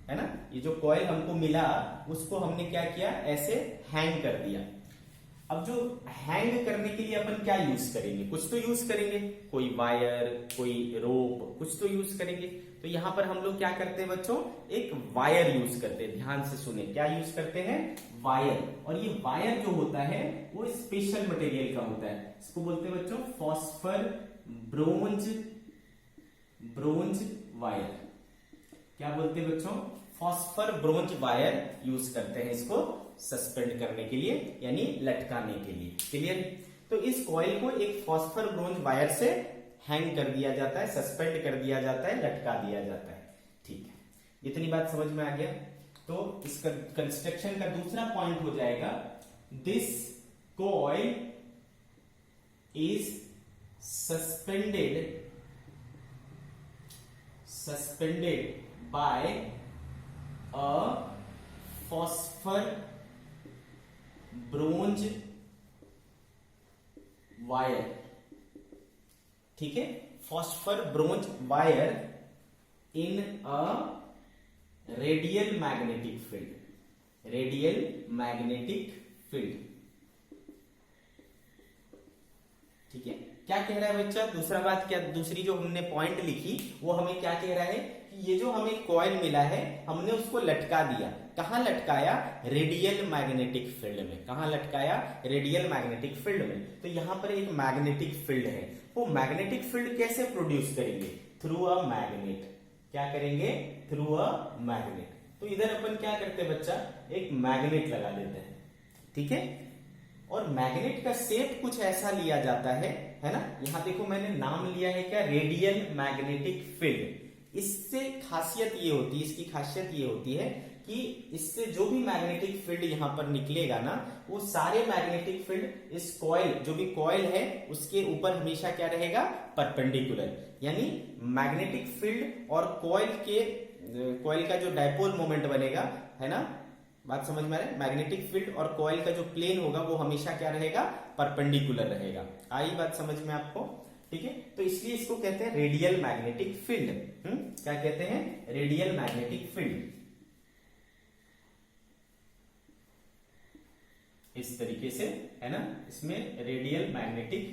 है ना। ये जो कॉइल हमको मिला उसको हमने क्या किया, ऐसे हैंग कर दिया। अब जो हैंग करने के लिए अपन क्या यूज करेंगे, कुछ तो यूज करेंगे, कोई वायर, कोई रोप, कुछ तो यूज करेंगे। तो यहां पर हम लोग क्या करते हैं बच्चों, एक वायर यूज करते हैं। ध्यान से सुने, क्या यूज करते हैं, वायर। और ये वायर जो होता है वो स्पेशल मटेरियल का होता है, इसको बोलते हैं बच्चों फॉस्फर ब्रोंज वायर। क्या बोलते हैं बच्चों, फॉस्फर ब्रोंज वायर यूज करते हैं इसको सस्पेंड करने के लिए, यानी लटकाने के लिए। क्लियर? तो इस कॉइल को एक फॉस्फर ब्रोंज वायर से हैंग कर दिया जाता है, सस्पेंड कर दिया जाता है, लटका दिया जाता है। ठीक है, इतनी बात समझ में आ गया। तो इसका कंस्ट्रक्शन का दूसरा पॉइंट हो जाएगा, this coil is suspended bye a phosphor bronze wire. ठीक है, फॉस्फर ब्रोंज वायर इन अ रेडियल मैग्नेटिक फील्ड। ठीक है, क्या कह रहा है बच्चा, दूसरा बात क्या, दूसरी जो हमने पॉइंट लिखी वो हमें क्या कह रहा है कि ये जो हमें कॉइल मिला है हमने उसको लटका दिया। कहां लटकाया, रेडियल मैग्नेटिक फील्ड में। कहां लटकाया, रेडियल मैग्नेटिक फील्ड में। तो यहां पर एक मैग्नेटिक फील्ड है, वो मैग्नेटिक फील्ड कैसे प्रोड्यूस करेंगे, थ्रू अ मैग्नेट। क्या करेंगे, थ्रू अ मैग्नेट। तो इधर अपन क्या करते हैं बच्चा, एक मैग्नेट लगा देते हैं। ठीक है, और मैग्नेट का शेप कुछ ऐसा लिया जाता है ना। यहां देखो मैंने नाम लिया है क्या, रेडियल मैग्नेटिक फील्ड। इससे खासियत ये होती है, इसकी खासियत ये होती है कि इससे जो भी मैग्नेटिक फील्ड यहां पर निकलेगा ना, वो सारे मैग्नेटिक फील्ड इस कॉइल, जो भी कॉइल है उसके ऊपर हमेशा क्या रहेगा, परपेंडिकुलर। यानी मैग्नेटिक फील्ड और कॉइल का जो डायपोल मोमेंट बनेगा, है ना, बात समझ में आ रहा है, मैग्नेटिक फील्ड और कॉइल का जो प्लेन होगा वो हमेशा क्या रहेगा, परपेंडिकुलर रहेगा। आई बात समझ में आपको? ठीक है, तो इसलिए इसको कहते हैं रेडियल मैग्नेटिक फील्ड। क्या कहते हैं, रेडियल मैग्नेटिक फील्ड। इस तरीके से, है ना, इसमें रेडियल मैग्नेटिक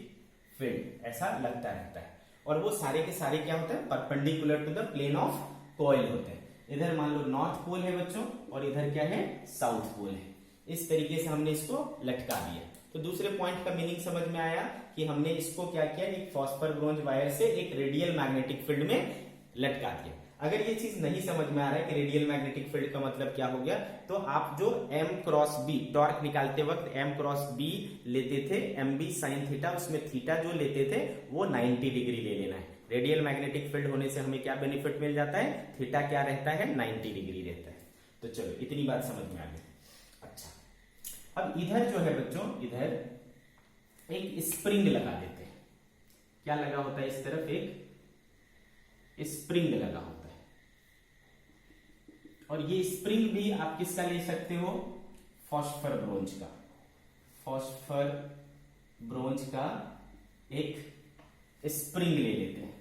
फील्ड ऐसा लगता रहता है। और वो सारे के सारे क्या होते हैं, perpendicular to the plane of coil होते हैं। इधर मान लो नॉर्थ पोल है बच्चों, और इधर क्या है, साउथ पोल है। इस तरीके से हमने इसको लटका दिया। तो दूसरे पॉइंट का मीनिंग समझ में आया कि हमने इसको क्या किया, एक फॉस्फर ब्रोंज वायर से एक रेडियल मैग्नेटिक फील्ड में लटका दिया। अगर ये चीज नहीं समझ में आ रहा है कि रेडियल मैग्नेटिक फील्ड का मतलब क्या हो गया, तो आप जो m क्रॉस b टॉर्क निकालते वक्त m क्रॉस b लेते थे, mb साइन थीटा, उसमें थीटा जो लेते थे वो 90 डिग्री ले लेना है। रेडियल मैग्नेटिक फील्ड होने से हमें क्या बेनिफिट मिल जाता है, थीटा क्या रहता है, 90 डिग्री रहता है। तो चलो इतनी बात समझ में आ गई। अच्छा, अब इधर जो है बच्चों, इधर एक स्प्रिंग लगा देते हैं। क्या लगा होता है, इस तरफ एक स्प्रिंग लगा होता है, और ये स्प्रिंग भी आप किसका ले सकते हो, फॉस्फर ब्रोंज का। फॉस्फर ब्रोंज का एक स्प्रिंग ले लेते हैं,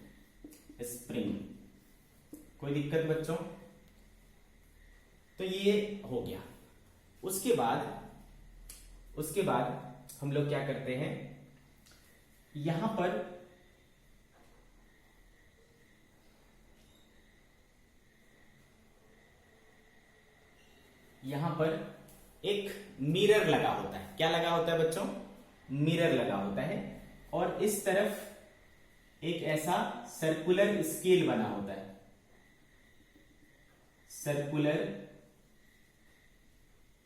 स्प्रिंग। कोई दिक्कत बच्चों? तो ये हो गया। उसके बाद हम लोग क्या करते हैं, यहां पर एक मिरर लगा होता है। क्या लगा होता है बच्चों, मिरर लगा होता है, और इस तरफ एक ऐसा सर्कुलर स्केल बना होता है, सर्कुलर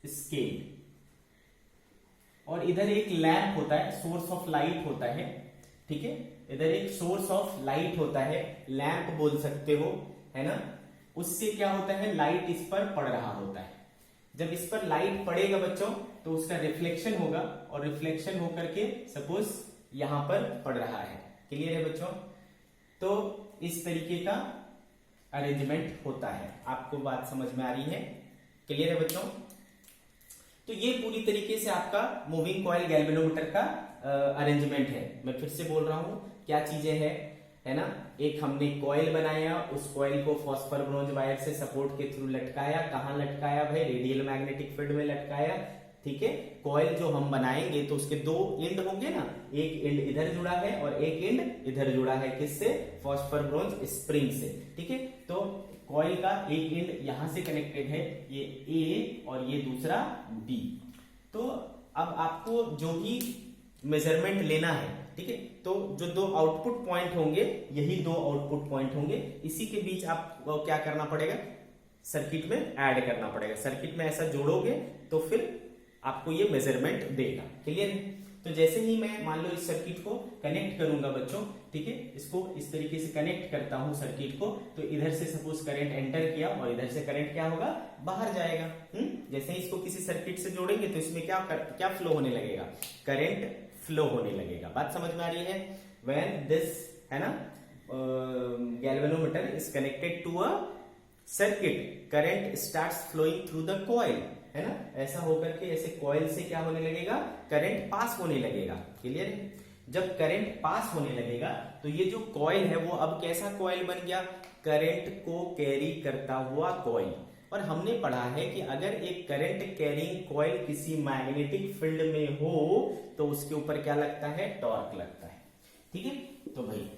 स्केल, और इधर एक लैंप होता है, सोर्स ऑफ लाइट होता है। ठीक है, इधर एक सोर्स ऑफ लाइट होता है, लैंप बोल सकते हो, है ना। उससे क्या होता है, लाइट इस पर पड़ रहा होता है। जब इस पर लाइट पड़ेगा बच्चों तो उसका रिफ्लेक्शन होगा, और रिफ्लेक्शन होकर के सपोज यहां पर पड़ रहा है। क्लियर है बच्चों? तो इस तरीके का अरेंजमेंट होता है। आपको बात समझ में आ रही है? क्लियर है बच्चों? तो ये पूरी तरीके से आपका मूविंग कॉइल गैल्वेनोमीटर का अरेंजमेंट है। मैं फिर से बोल रहा हूं क्या चीजें हैं, है ना। एक हमने कॉइल बनाया, उस कॉइल को फॉस्फर ब्रोंज वायर से सपोर्ट के थ्रू लटकाया। कहां लटकाया भाई, रेडियल मैग्नेटिक फील्ड में लटकाया। ठीक है, कॉइल जो हम बनाएंगे तो उसके दो एंड होंगे ना, एक एंड इधर जुड़ा है और एक एंड इधर जुड़ा है। किससे? फॉस्फर ब्रोंज स्प्रिंग से। ठीक है, तो कॉइल का एक एंड यहां से कनेक्टेड है, ये ए, और ये दूसरा बी। तो अब आपको जो भी मेजरमेंट लेना है, ठीक है, तो जो दो आउटपुट पॉइंट होंगे, यही दो आउटपुट पॉइंट होंगे, इसी के बीच आपको क्या करना पड़ेगा, सर्किट में ऐड करना पड़ेगा। सर्किट में ऐसा जोड़ोगे तो फिर आपको ये मेजरमेंट देगा। क्लियर है? तो जैसे ही मैं मान लो इस सर्किट को कनेक्ट करूंगा बच्चों, ठीक है, इसको इस तरीके से कनेक्ट करता हूं सर्किट को, तो इधर से सपोज करंट एंटर किया और इधर से करंट क्या होगा, बाहर जाएगा। जैसे ही इसको किसी सर्किट से जोड़ेंगे तो इसमें क्या फ्लो होने लगेगा, करंट फ्लो होने लगेगा। बात समझ में आ रही है? व्हेन दिस, है ना, galvanometer is connected to a circuit, current starts flowing through the coil, है ना। ऐसा होकर के ऐसे कॉइल से क्या होने लगेगा, करंट पास होने लगेगा। क्लियर है? जब करंट पास होने लगेगा तो ये जो कॉइल है वो अब कैसा कॉइल बन गया, करंट को कैरी करता हुआ कॉइल। और हमने पढ़ा है कि अगर एक करंट कैरिंग कॉइल किसी मैग्नेटिक फील्ड में हो तो उसके ऊपर क्या लगता है, टॉर्क लगता है। ठीक है, तो भाई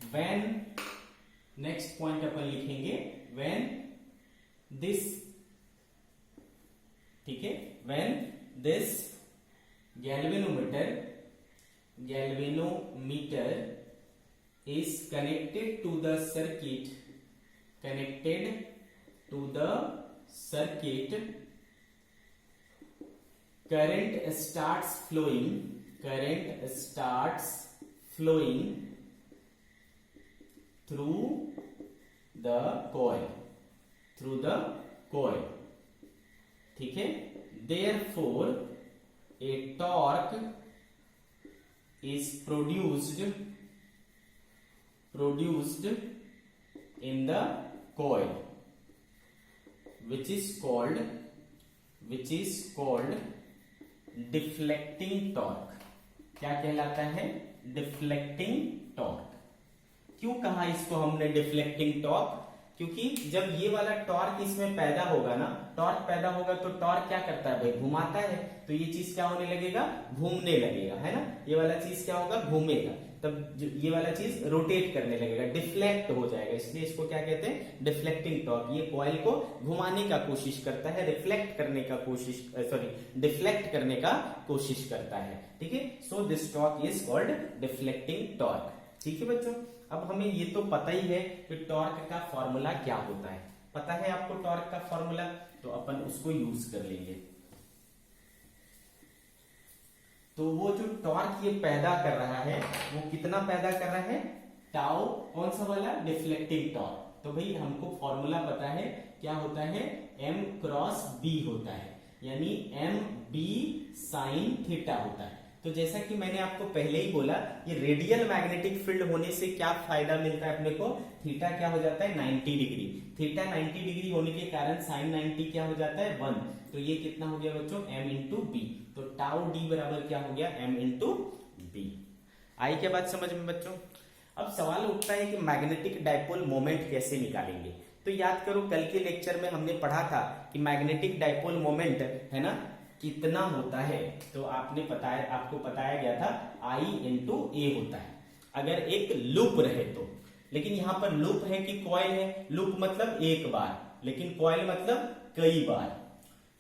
when, नेक्स्ट पॉइंट अपन लिखेंगे when this, ठीक है, when this galvanometer is connected to the circuit, current starts flowing through the coil, ठीक है। therefore a torque is produced in the coil, which is called deflecting torque। क्या कहलाता है, deflecting torque. क्यों कहा इसको हमने डिफ्लेक्टिंग टॉर्क, क्योंकि जब ये वाला टॉर्क इसमें पैदा होगा ना, टॉर्क पैदा होगा तो टॉर्क क्या करता है भाई, घुमाता है, तो ये चीज क्या होने लगेगा, घूमने लगेगा, है ना। ये वाला चीज क्या होगा, घूमेगा। तब ये वाला चीज रोटेट करने लगेगा, डिफ्लेक्ट हो जाएगा, इसलिए इसको क्या कहते हैं, डिफ्लेक्टिंग टॉर्क। ये कॉइल को घुमाने का कोशिश करता है, रिफ्लेक्ट करने का कोशिश, डिफ्लेक्ट करने का कोशिश करता है। ठीक है, so this torque is called deflecting torque. ठीक है बच्चों, अब हमें ये तो पता ही है कि टॉर्क का फॉर्मूला क्या होता है। पता है आपको टॉर्क का फॉर्मूला, तो अपन उसको यूज कर लेंगे। तो वो जो टॉर्क ये पैदा कर रहा है वो कितना पैदा कर रहा है, टाउ, कौन सा वाला, डिफ्लेक्टिंग टॉर्क। तो भाई हमको फॉर्मूला पता है, क्या होता है, m क्रॉस b होता है, यानी m b साइन थीटा होता है। तो जैसा कि मैंने आपको पहले ही बोला, ये रेडियल मैग्नेटिक फील्ड होने से क्या फायदा मिलता है अपने को, थीटा क्या हो जाता है 90 डिग्री। थीटा 90 डिग्री होने के कारण साइन 90 क्या हो जाता है 1। तो ये कितना हो गया बच्चों, m इंटू बी। तो टाउ डी बराबर क्या हो गया, m इंटू बी। आई क्या बात समझ में बच्चों। अब सवाल उठता है कि मैग्नेटिक डाइपोल मोमेंट कैसे निकालेंगे। तो याद करो, कल के लेक्चर में हमने पढ़ा था कि मैग्नेटिक डाइपोल मोमेंट है ना कितना होता है। तो आपको बताया गया था I इंटू ए होता है अगर एक लूप रहे तो। लेकिन यहां पर लूप है कि कॉइल है, लूप मतलब एक बार, लेकिन कॉइल मतलब कई बार।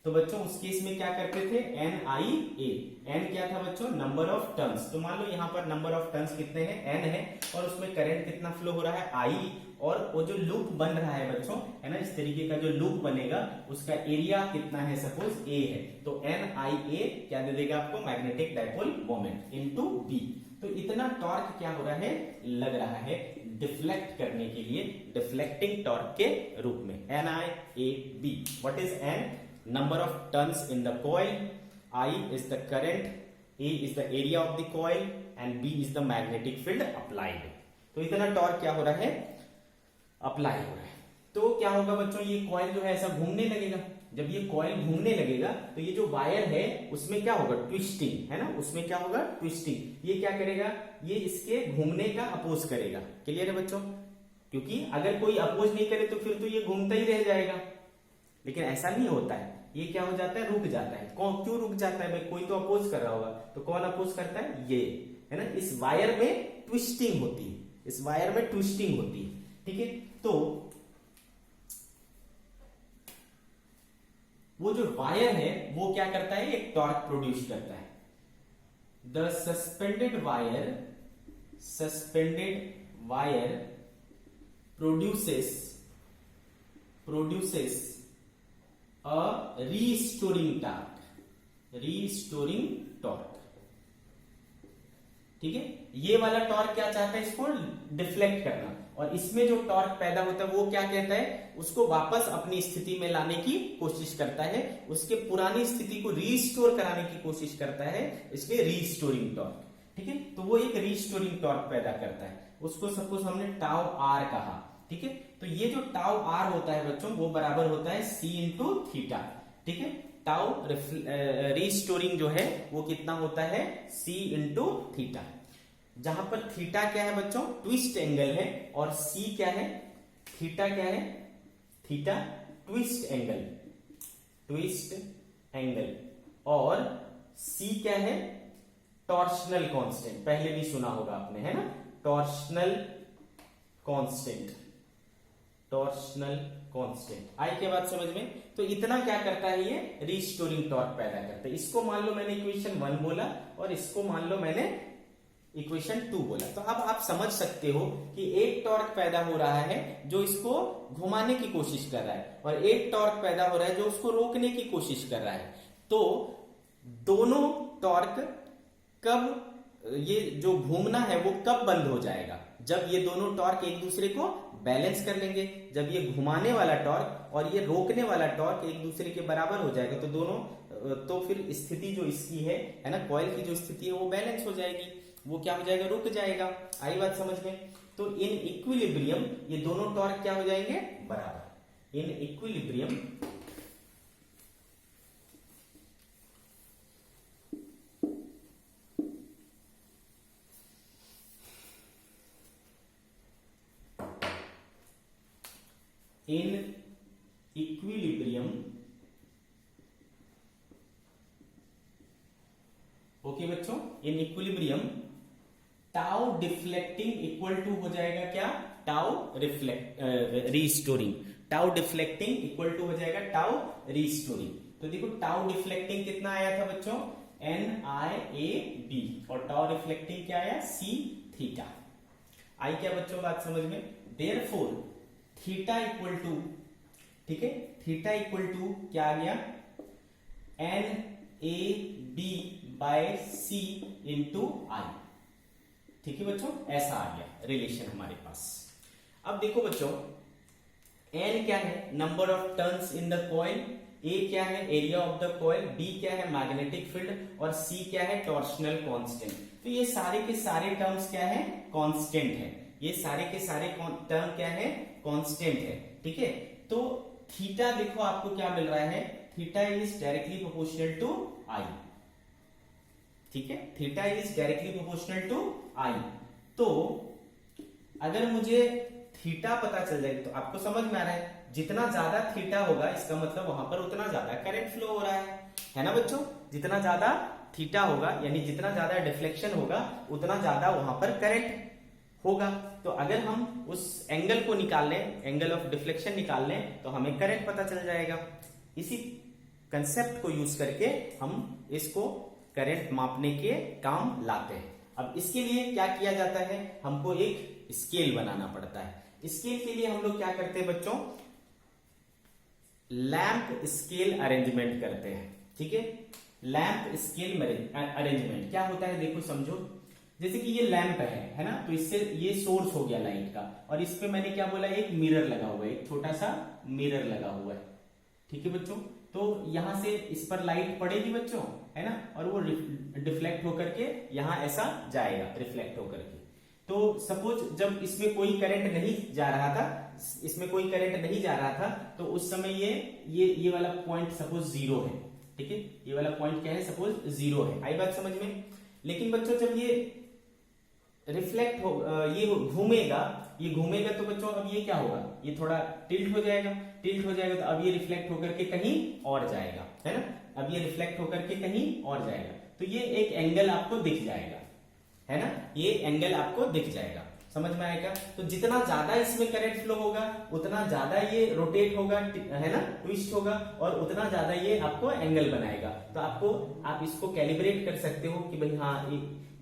तो बच्चों उस केस में क्या करते थे, NIA। N क्या था बच्चों, नंबर ऑफ टर्न्स। तो मान लो यहाँ पर नंबर ऑफ टर्न्स कितने हैं, N है, और उसमें करंट कितना फ्लो हो रहा है, I। और वो जो लूप बन रहा है बच्चों, है ना, इस तरीके का जो लूप बनेगा उसका एरिया कितना है, सपोज A है। तो NIA क्या दे देगा आपको, magnetic dipole moment into B। तो इतना टॉर्क क्या हो रहा है, लग रहा है डिफ्लेक्ट करने के लिए, डिफ्लेक्टिंग टॉर्क के रूप में, NIAB। What is N, number of turns in the coil, I is the current, A is the area of the coil and B is the magnetic field applied। तो इतना torque क्या हो रहा है, apply हो रहा है। तो क्या होगा बच्चों, ये कॉइल जो है ऐसा घूमने लगेगा। जब ये कॉइल घूमने लगेगा तो ये जो वायर है उसमें क्या होगा, ट्विस्टिंग, है ना, उसमें क्या होगा, ट्विस्टिंग। ये क्या करेगा, ये इसके घूमने का अपोज करेगा। क्लियर है बच्चों, क्योंकि अगर कोई अपोज नहीं करे तो फिर तो ये घूमता ही रह जाएगा। लेकिन ऐसा नहीं होता है, ये क्या हो जाता है, रुक जाता है। कौन क्यों रुक जाता है भाई, कोई तो अपोज कर रहा होगा। तो कौन अपोज करता है, ये, है ना। इस वायर में ट्विस्टिंग होती है, इस वायर में ट्विस्टिंग होती है। ठीक है, तो वो जो वायर है वो क्या करता है, एक टॉर्क प्रोड्यूस करता है। The suspended wire produces a restoring torque। ठीक है, ये वाला टॉर्क क्या चाहता है, इसको डिफ्लेक्ट करना, और इसमें जो टॉर्क पैदा होता है वो क्या कहता है, उसको वापस अपनी स्थिति में लाने की कोशिश करता है, उसके पुरानी स्थिति को रीस्टोर कराने की कोशिश करता है, इसलिए रीस्टोरिंग टॉर्क। ठीक है, तो वो एक रीस्टोरिंग टॉर्क पैदा करता है, उसको सपोज हमने टाउ आर कहा। ठीक है, तो ये जो टाउ आर होता है बच्चों वो बराबर होता है C इंटू थीटा। ठीक है, टाउ रीस्टोरिंग जो है वो कितना होता है, C इंटू थीटा। जहां पर थीटा क्या है बच्चों, ट्विस्ट एंगल है, और C क्या है, थीटा क्या है, थीटा ट्विस्ट एंगल, और C क्या है, टॉर्शनल कांस्टेंट। पहले भी सुना होगा आपने, है ना, टॉर्शनल कांस्टेंट। आई क्या बात समझ में। तो इतना क्या करता है, ये रीस्टोरिंग टॉर्क पैदा करता है। इसको मान लो मैंने इक्वेशन 1 बोला, और इसको मान लो मैंने इक्वेशन 2 बोला। तो अब आप समझ सकते हो कि एक टॉर्क पैदा हो रहा है जो इसको घुमाने की कोशिश कर रहा है, और एक टॉर्क पैदा हो रहा है जो उसको रोकने की कोशिश कर रहा है। तो दोनों टॉर्क कब, ये जो घूमना है वो कब बंद हो जाएगा, जब ये दोनों टॉर्क एक दूसरे को बैलेंस कर लेंगे। जब ये घुमाने वाला टॉर्क और ये रोकने वाला टॉर्क एक दूसरे के बराबर हो जाएगा, तो दोनों, तो फिर स्थिति जो इसकी है ना, कॉइल की जो स्थिति है वो बैलेंस हो जाएगी, वो क्या हो जाएगा, रुक जाएगा। आई बात समझ में। तो इन इक्विलिब्रियम ये दोनों टॉर्क क्या हो जाएंगे, बराबर। इन इक्विलिब्रियम ओके बच्चों, in equilibrium tau deflecting equal to हो जाएगा क्या, tau restoring. Tau deflecting equal to हो जाएगा टाउ रीस्टोरिंग। तो देखो टाउ डिफ्लेक्टिंग कितना आया था बच्चों, NIAB, और टाउ रिफ्लेक्टिंग क्या आया, C थीटा। आई क्या बच्चों बात समझ में। देयरफॉर थीटा इक्वल टू, ठीक है, थीटा इक्वल टू क्या आ गया, NAB बाय C इंटू आई। ठीक है बच्चों, ऐसा आ गया रिलेशन हमारे पास। अब देखो बच्चों, N क्या है, number of turns in the coil, A क्या है, area of the coil, B क्या है, मैग्नेटिक फील्ड, और C क्या है, टॉर्शनल कांस्टेंट। तो ये सारे के सारे टर्म्स क्या है, कांस्टेंट है। ये सारे के सारे टर्म क्या है, कांस्टेंट है। ठीक है, तो थीटा देखो आपको क्या मिल रहा है, theta is directly proportional to I. ठीक है, theta is directly proportional to I. तो अगर मुझे थीटा पता चल जाए तो आपको समझ में आ रहा है, जितना ज्यादा थीटा होगा इसका मतलब वहां पर उतना ज्यादा करंट फ्लो हो रहा है ना बच्चों। जितना ज्यादा थीटा होगा यानी जितना ज्यादा डिफ्लेक्शन होगा उतना ज्यादा वहां पर करंट होगा। तो अगर हम उस एंगल को निकाल लें, एंगल ऑफ डिफ्लेक्शन निकाल लें, तो हमें करंट पता चल जाएगा। इसी कंसेप्ट को यूज करके हम इसको करंट मापने के काम लाते हैं। अब इसके लिए क्या किया जाता है, हमको एक स्केल बनाना पड़ता है। स्केल के लिए हम लोग क्या करते हैं बच्चों, लैंप स्केल अरेंजमेंट करते हैं। ठीक है, लैंप स्केल अरेंजमेंट क्या होता है देखो समझो। जैसे कि ये लैंप है ना, तो इससे ये सोर्स हो गया लाइट का, और इस पे मैंने क्या बोला, एक मिरर लगा हुआ है, एक छोटा सा मिरर लगा हुआ है। ठीक है बच्चों, तो यहां से इस पर लाइट पड़ेगी बच्चों, है ना, और वो डिफ्लेक्ट होकर के यहां ऐसा जाएगा, रिफ्लेक्ट होकर के। तो सपोज जब इसमें कोई करंट नहीं जा रहा था, इसमें कोई करंट नहीं जा रहा था, तो उस समय ये वाला पॉइंट सपोज जीरो है। ठीक है, ये वाला पॉइंट क्या है, सपोज जीरो है। आई बात समझ में। लेकिन बच्चों जब ये रिफ्लेक्ट हो, ये घूमेगा तो बच्चों अब ये क्या होगा, ये थोड़ा टिल्ट हो जाएगा। टिल्ट हो जाएगा तो अब ये रिफ्लेक्ट होकर के कहीं और जाएगा, है ना, अब ये रिफ्लेक्ट होकर के कहीं और जाएगा। तो ये एक एंगल आपको दिख जाएगा, है ना, ये एंगल आपको दिख जाएगा। समझ में आएगा। तो जितना ज्यादा इसमें करंट फ्लो होगा उतना ज्यादा ये रोटेट होगा, है ना, ट्विस्ट होगा, और उतना ज्यादा ये आपको एंगल बनाएगा। तो आप इसको कैलिब्रेट कर सकते हो कि भाई हाँ,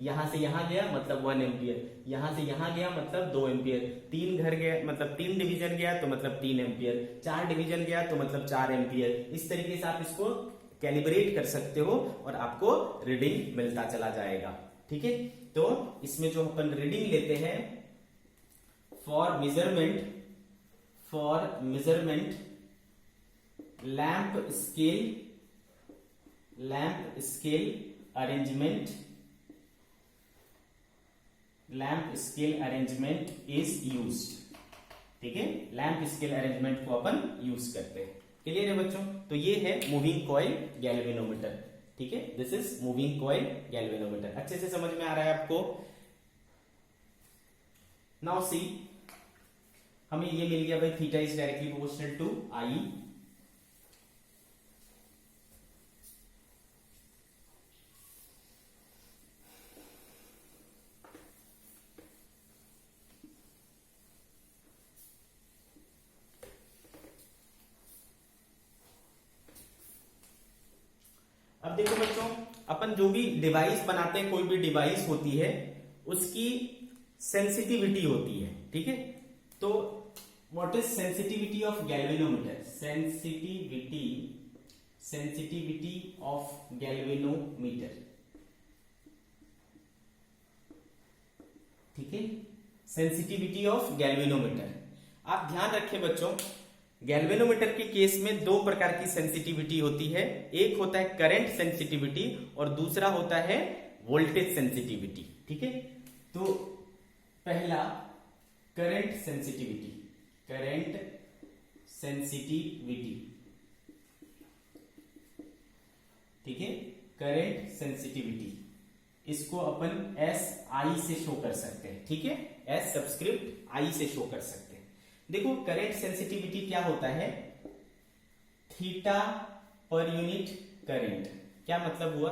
यहां से यहां गया मतलब 1 एम्पियर, यहां से यहां गया मतलब 2 एम्पियर, 3 घर गया मतलब 3 डिवीजन गया तो मतलब 3 एम्पियर, 4 डिवीजन गया तो मतलब 4 एम्पियर। इस तरीके से आप इसको कैलिब्रेट कर सकते हो और आपको रीडिंग मिलता चला जाएगा। ठीक है, तो इसमें जो अपन रीडिंग लेते हैं for measurement lamp scale arrangement is used. ठीक है, लैंप स्केल अरेंजमेंट को अपन यूज करते हैं। क्लियर है बच्चों। तो ये है मूविंग कॉइल गैल्वेनोमीटर। ठीक है, this is moving coil galvanometer. अच्छे से समझ में आ रहा है आपको। नाउ सी, हमें ये मिल गया भाई, theta is directly proportional to I. अब देखो बच्चों, अपन जो भी डिवाइस बनाते हैं, कोई भी डिवाइस होती है उसकी सेंसिटिविटी होती है। ठीक है, तो what is sensitivity of galvanometer, sensitivity of galvanometer. ठीक है, सेंसिटिविटी ऑफ गैल्वेनोमीटर। आप ध्यान रखें बच्चों, गैल्वेनोमीटर के केस में 2 प्रकार की सेंसिटिविटी होती है। एक होता है करंट सेंसिटिविटी और दूसरा होता है वोल्टेज सेंसिटिविटी। ठीक है, तो पहला करंट सेंसिटिविटी। ठीक है, करंट सेंसिटिविटी, इसको अपन SI से शो कर सकते हैं। ठीक है, S सबस्क्रिप्ट I से शो कर सकते हैं। देखो करंट सेंसिटिविटी क्या होता है, थीटा पर यूनिट करंट। क्या मतलब हुआ,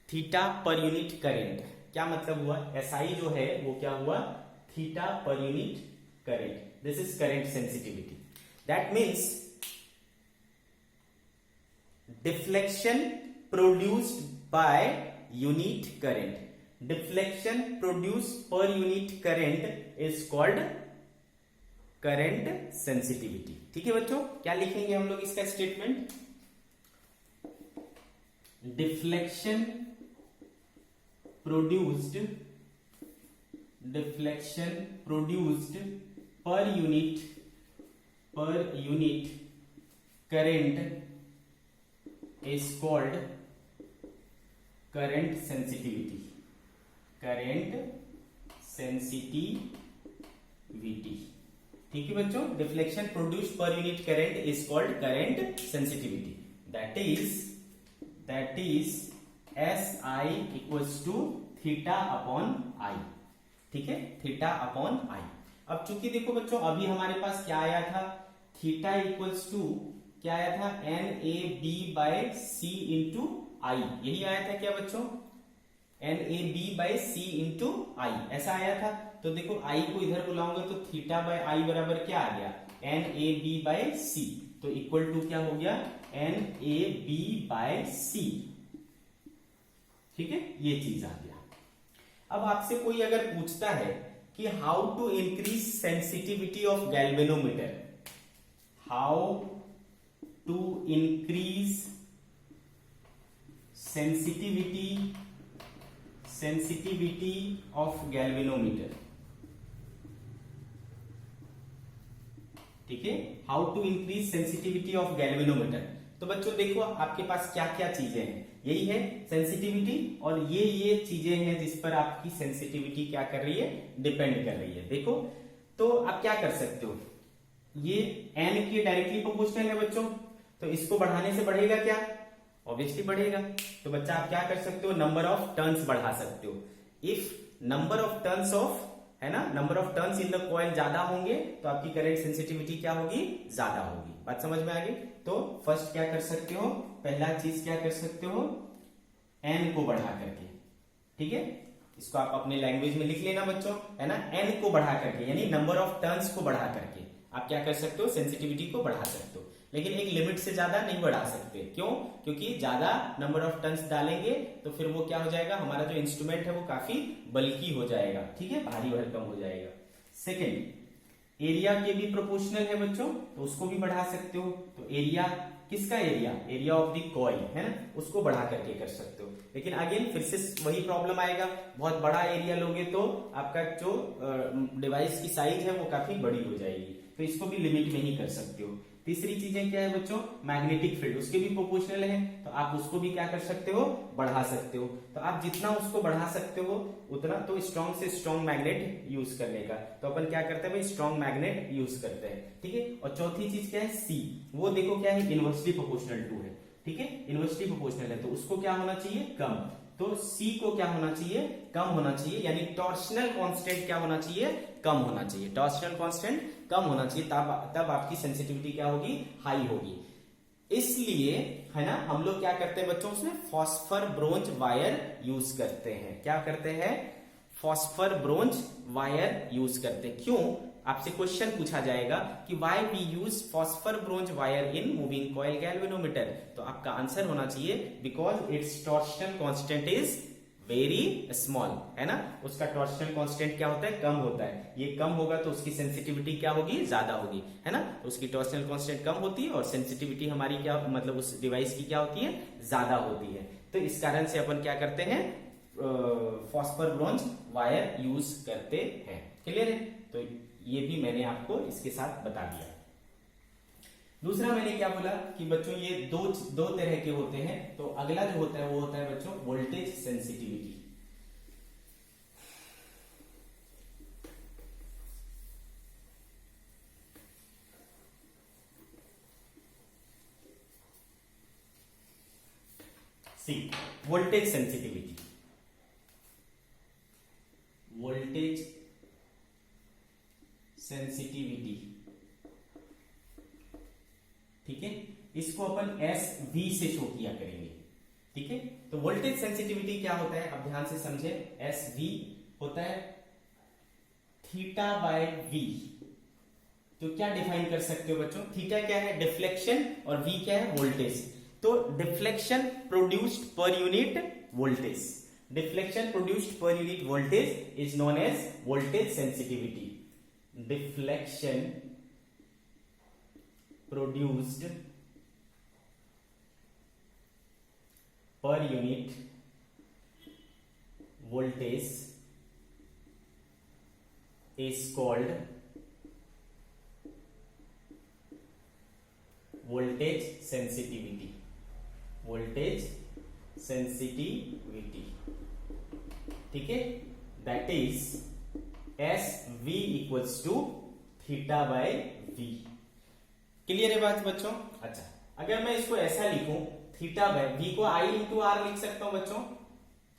थीटा पर यूनिट करंट क्या मतलब हुआ, SI जो है वो क्या हुआ, थीटा पर unit current. This is current sensitivity. That means deflection produced by unit current, deflection produced per unit current is called current sensitivity. ठीक है बच्चों, क्या लिखेंगे हम लोग इसका statement, deflection produced per unit current is called current sensitivity, ठीक है बच्चों, deflection produce per unit current is called current sensitivity. That is SI equals to theta upon I. ठीक है, थीटा अपॉन आई। अब चूंकि देखो बच्चों अभी हमारे पास क्या आया था, थीटा इक्वल्स टू क्या आया था, NAB/C इंटू आई, यही आया था क्या बच्चों, NAB/C इंटू आई, ऐसा आया था। तो देखो आई को इधर बुलाऊंगा तो थीटा बाय आई बराबर क्या आ गया, NAB/C, तो इक्वल टू क्या हो गया, NAB/C। ठीक है, ये चीज आ गया। अब आपसे कोई अगर पूछता है कि how to increase sensitivity of galvanometer, how to increase sensitivity of galvanometer, ठीक है, how to increase sensitivity of galvanometer. तो बच्चों देखो आपके पास क्या क्या चीजें हैं, यही है सेंसिटिविटी, और ये चीजें हैं जिस पर आपकी सेंसिटिविटी क्या कर रही है, डिपेंड कर रही है। देखो तो आप क्या कर सकते हो, ये n के डायरेक्टली प्रोपोर्शनल है बच्चों, तो इसको बढ़ाने से बढ़ेगा क्या, ऑब्वियसली बढ़ेगा। तो बच्चा आप क्या कर सकते हो, नंबर ऑफ टर्न्स बढ़ा सकते हो। If number of turns of, है ना, number of turns in the coil ज्यादा होंगे तो आपकी करंट सेंसिटिविटी क्या होगी, ज्यादा होगी। बात समझ में आ गई। तो फर्स्ट क्या कर सकते हो, पहला चीज क्या कर सकते हो, n को बढ़ा करके, ठीक है, इसको आप अपने लैंग्वेज में लिख लेना बच्चों, है ना, n को बढ़ा करके यानी नंबर ऑफ टर्न्स को बढ़ा करके आप क्या कर सकते हो, सेंसिटिविटी को बढ़ा सकते हो। लेकिन एक लिमिट से ज्यादा नहीं बढ़ा सकते, क्यों, क्योंकि ज्यादा नंबर ऑफ टर्न्स डालेंगे तो फिर वो क्या हो जाएगा, हमारा जो इंस्ट्रूमेंट है वो काफी बल्की हो जाएगा, ठीक है, भारी भरकम हो जाएगा। सेकेंड, एरिया के भी प्रोपोर्शनल है बच्चों, तो उसको भी बढ़ा सकते हो। तो एरिया किसका, एरिया ऑफ द कॉइल, है ना, उसको बढ़ा करके कर सकते हो। लेकिन अगेन फिर से वही प्रॉब्लम आएगा, बहुत बड़ा एरिया लोगे तो आपका जो डिवाइस की साइज है वो काफी बड़ी हो जाएगी, तो इसको भी लिमिट में ही कर सकते हो। तीसरी चीजें क्या है बच्चों, मैग्नेटिक फील्ड, उसके भी प्रोपोर्शनल है, तो आप उसको भी क्या कर सकते हो, बढ़ा सकते हो। तो आप जितना उसको बढ़ा सकते हो उतना तो स्ट्रॉन्ग से स्ट्रॉन्ग मैग्नेट यूज करने का, तो अपन क्या करते हैं भाई, स्ट्रॉन्ग मैग्नेट यूज करते हैं, ठीक है। और चौथी चीज क्या है, सी, वो देखो क्या है, इनवर्सली प्रोपोर्शनल टू है, ठीक है, इनवर्सली प्रोपोर्शनल है, तो उसको क्या होना चाहिए, कम। तो C को क्या होना चाहिए, कम होना चाहिए, यानी टॉर्शनल कांस्टेंट क्या होना चाहिए, कम होना चाहिए, टॉर्शनल कांस्टेंट कम होना चाहिए, तब आपकी सेंसिटिविटी क्या होगी, हाई होगी। इसलिए है ना, हम लोग क्या करते हैं बच्चों, उसमें फॉस्फर ब्रोंज वायर यूज करते हैं। क्या करते हैं, फॉस्फर ब्रोंज वायर यूज करते हैं। क्यों, आपसे क्वेश्चन पूछा जाएगा कि why we use phosphor bronze wire in moving coil galvanometer, तो आपका आंसर होना चाहिए because its torsional constant is very small, है ना, उसका टॉर्शनल कांस्टेंट क्या होता है, कम होता है। ये कम होगा तो उसकी सेंसिटिविटी क्या होगी, ज्यादा होगी, है ना, तो उसकी टॉर्शनल कांस्टेंट कम होती है और सेंसिटिविटी हमारी क्या, मतलब उस डिवाइस की क्या होती है, ज्यादा होती है। तो इस कारण से अपन क्या करते हैं, फॉस्फर ब्रोंज वायर यूज करते हैं। क्लियर है, तो ये भी मैंने आपको इसके साथ बता दिया। दूसरा मैंने क्या बोला कि बच्चों ये दो तरह के होते हैं, तो अगला जो होता है वो होता है बच्चों वोल्टेज सेंसिटिविटी। सी, वोल्टेज सेंसिटिविटी, वोल्टेज सेंसिटिविटी, ठीक है, इसको अपन SV से शो किया करेंगे। ठीक है। तो वोल्टेज सेंसिटिविटी क्या होता है, अब ध्यान से समझे। एस वी होता है थीटा बाय वी। तो क्या डिफाइन कर सकते हो बच्चों, थीटा क्या है डिफ्लेक्शन और वी क्या है वोल्टेज। तो deflection produced per unit voltage, deflection produced per unit voltage is known as voltage sensitivity. Deflection produced per unit voltage is called voltage sensitivity, voltage sensitivity, ठीक है। that is SV equals to theta by V। Clear है बात बच्चों। अच्छा, अगर मैं इसको ऐसा लिखूं थीटा बाय वी को आई इंटू आर लिख सकता हूं बच्चों।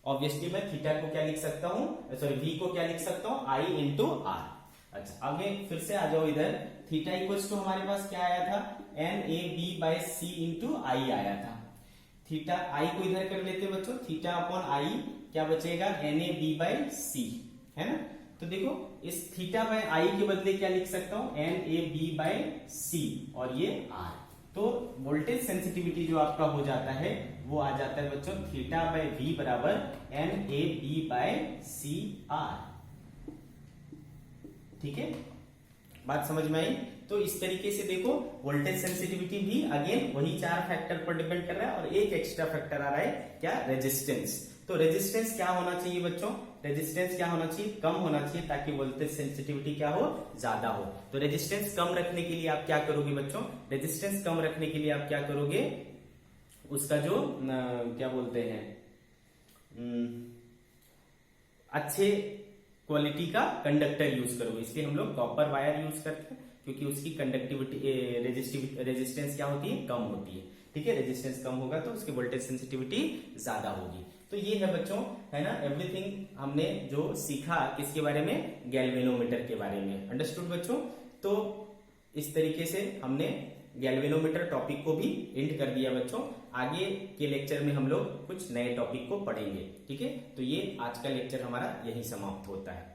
ऑब्वियसली मैं थीटा को क्या लिख सकता हूं, सॉरी वी को क्या लिख सकता हूं, आई इंटू आर। अच्छा, आगे फिर से आ जाओ इधर। थीटा इक्वल्स टू हमारे पास क्या आया था, N A B by C into I आया था। थीटा आई को इधर कर लेते बच्चों, थीटा अपॉन आई क्या बचेगा, एन ए बी बाय सी, है ना। तो देखो इस थीटा बाय आई के बदले क्या लिख सकता हूं, एन ए बी बाय सी और ये आर। तो वोल्टेज सेंसिटिविटी जो आपका हो जाता है वो आ जाता है बच्चों थीटा बाय वी बराबर N A B by C R. ठीक है, बात समझ में आई। तो इस तरीके से देखो वोल्टेज सेंसिटिविटी भी अगेन वही 4 फैक्टर पर डिपेंड कर रहा है और एक एक्स्ट्रा फैक्टर आ रहा है क्या, रेजिस्टेंस। तो रेजिस्टेंस क्या होना चाहिए बच्चों, रेजिस्टेंस क्या होना चाहिए, कम होना चाहिए ताकि वोल्टेज सेंसिटिविटी क्या हो, ज्यादा हो। तो रेजिस्टेंस कम रखने के लिए आप क्या करोगे बच्चों, रेजिस्टेंस कम रखने के लिए आप क्या करोगे, उसका जो क्या बोलते हैं अच्छे क्वालिटी का कंडक्टर यूज करोगे। इसलिए हम लोग कॉपर वायर यूज करते हैं क्योंकि उसकी कंडक्टिविटी रेजिस्टेंस क्या होती है, कम होती है। ठीक है, रेजिस्टेंस कम होगा तो उसकी वोल्टेज सेंसिटिविटी ज्यादा होगी। तो ये है बच्चों, है ना, एवरीथिंग हमने जो सीखा किसके बारे में, गैल्वेनोमीटर के बारे में। अंडरस्टूड बच्चों। तो इस तरीके से हमने गैल्वेनोमीटर टॉपिक को भी एंड कर दिया बच्चों। आगे के लेक्चर में हम लोग कुछ नए टॉपिक को पढ़ेंगे। ठीक है, तो ये आज का लेक्चर हमारा यही समाप्त होता है।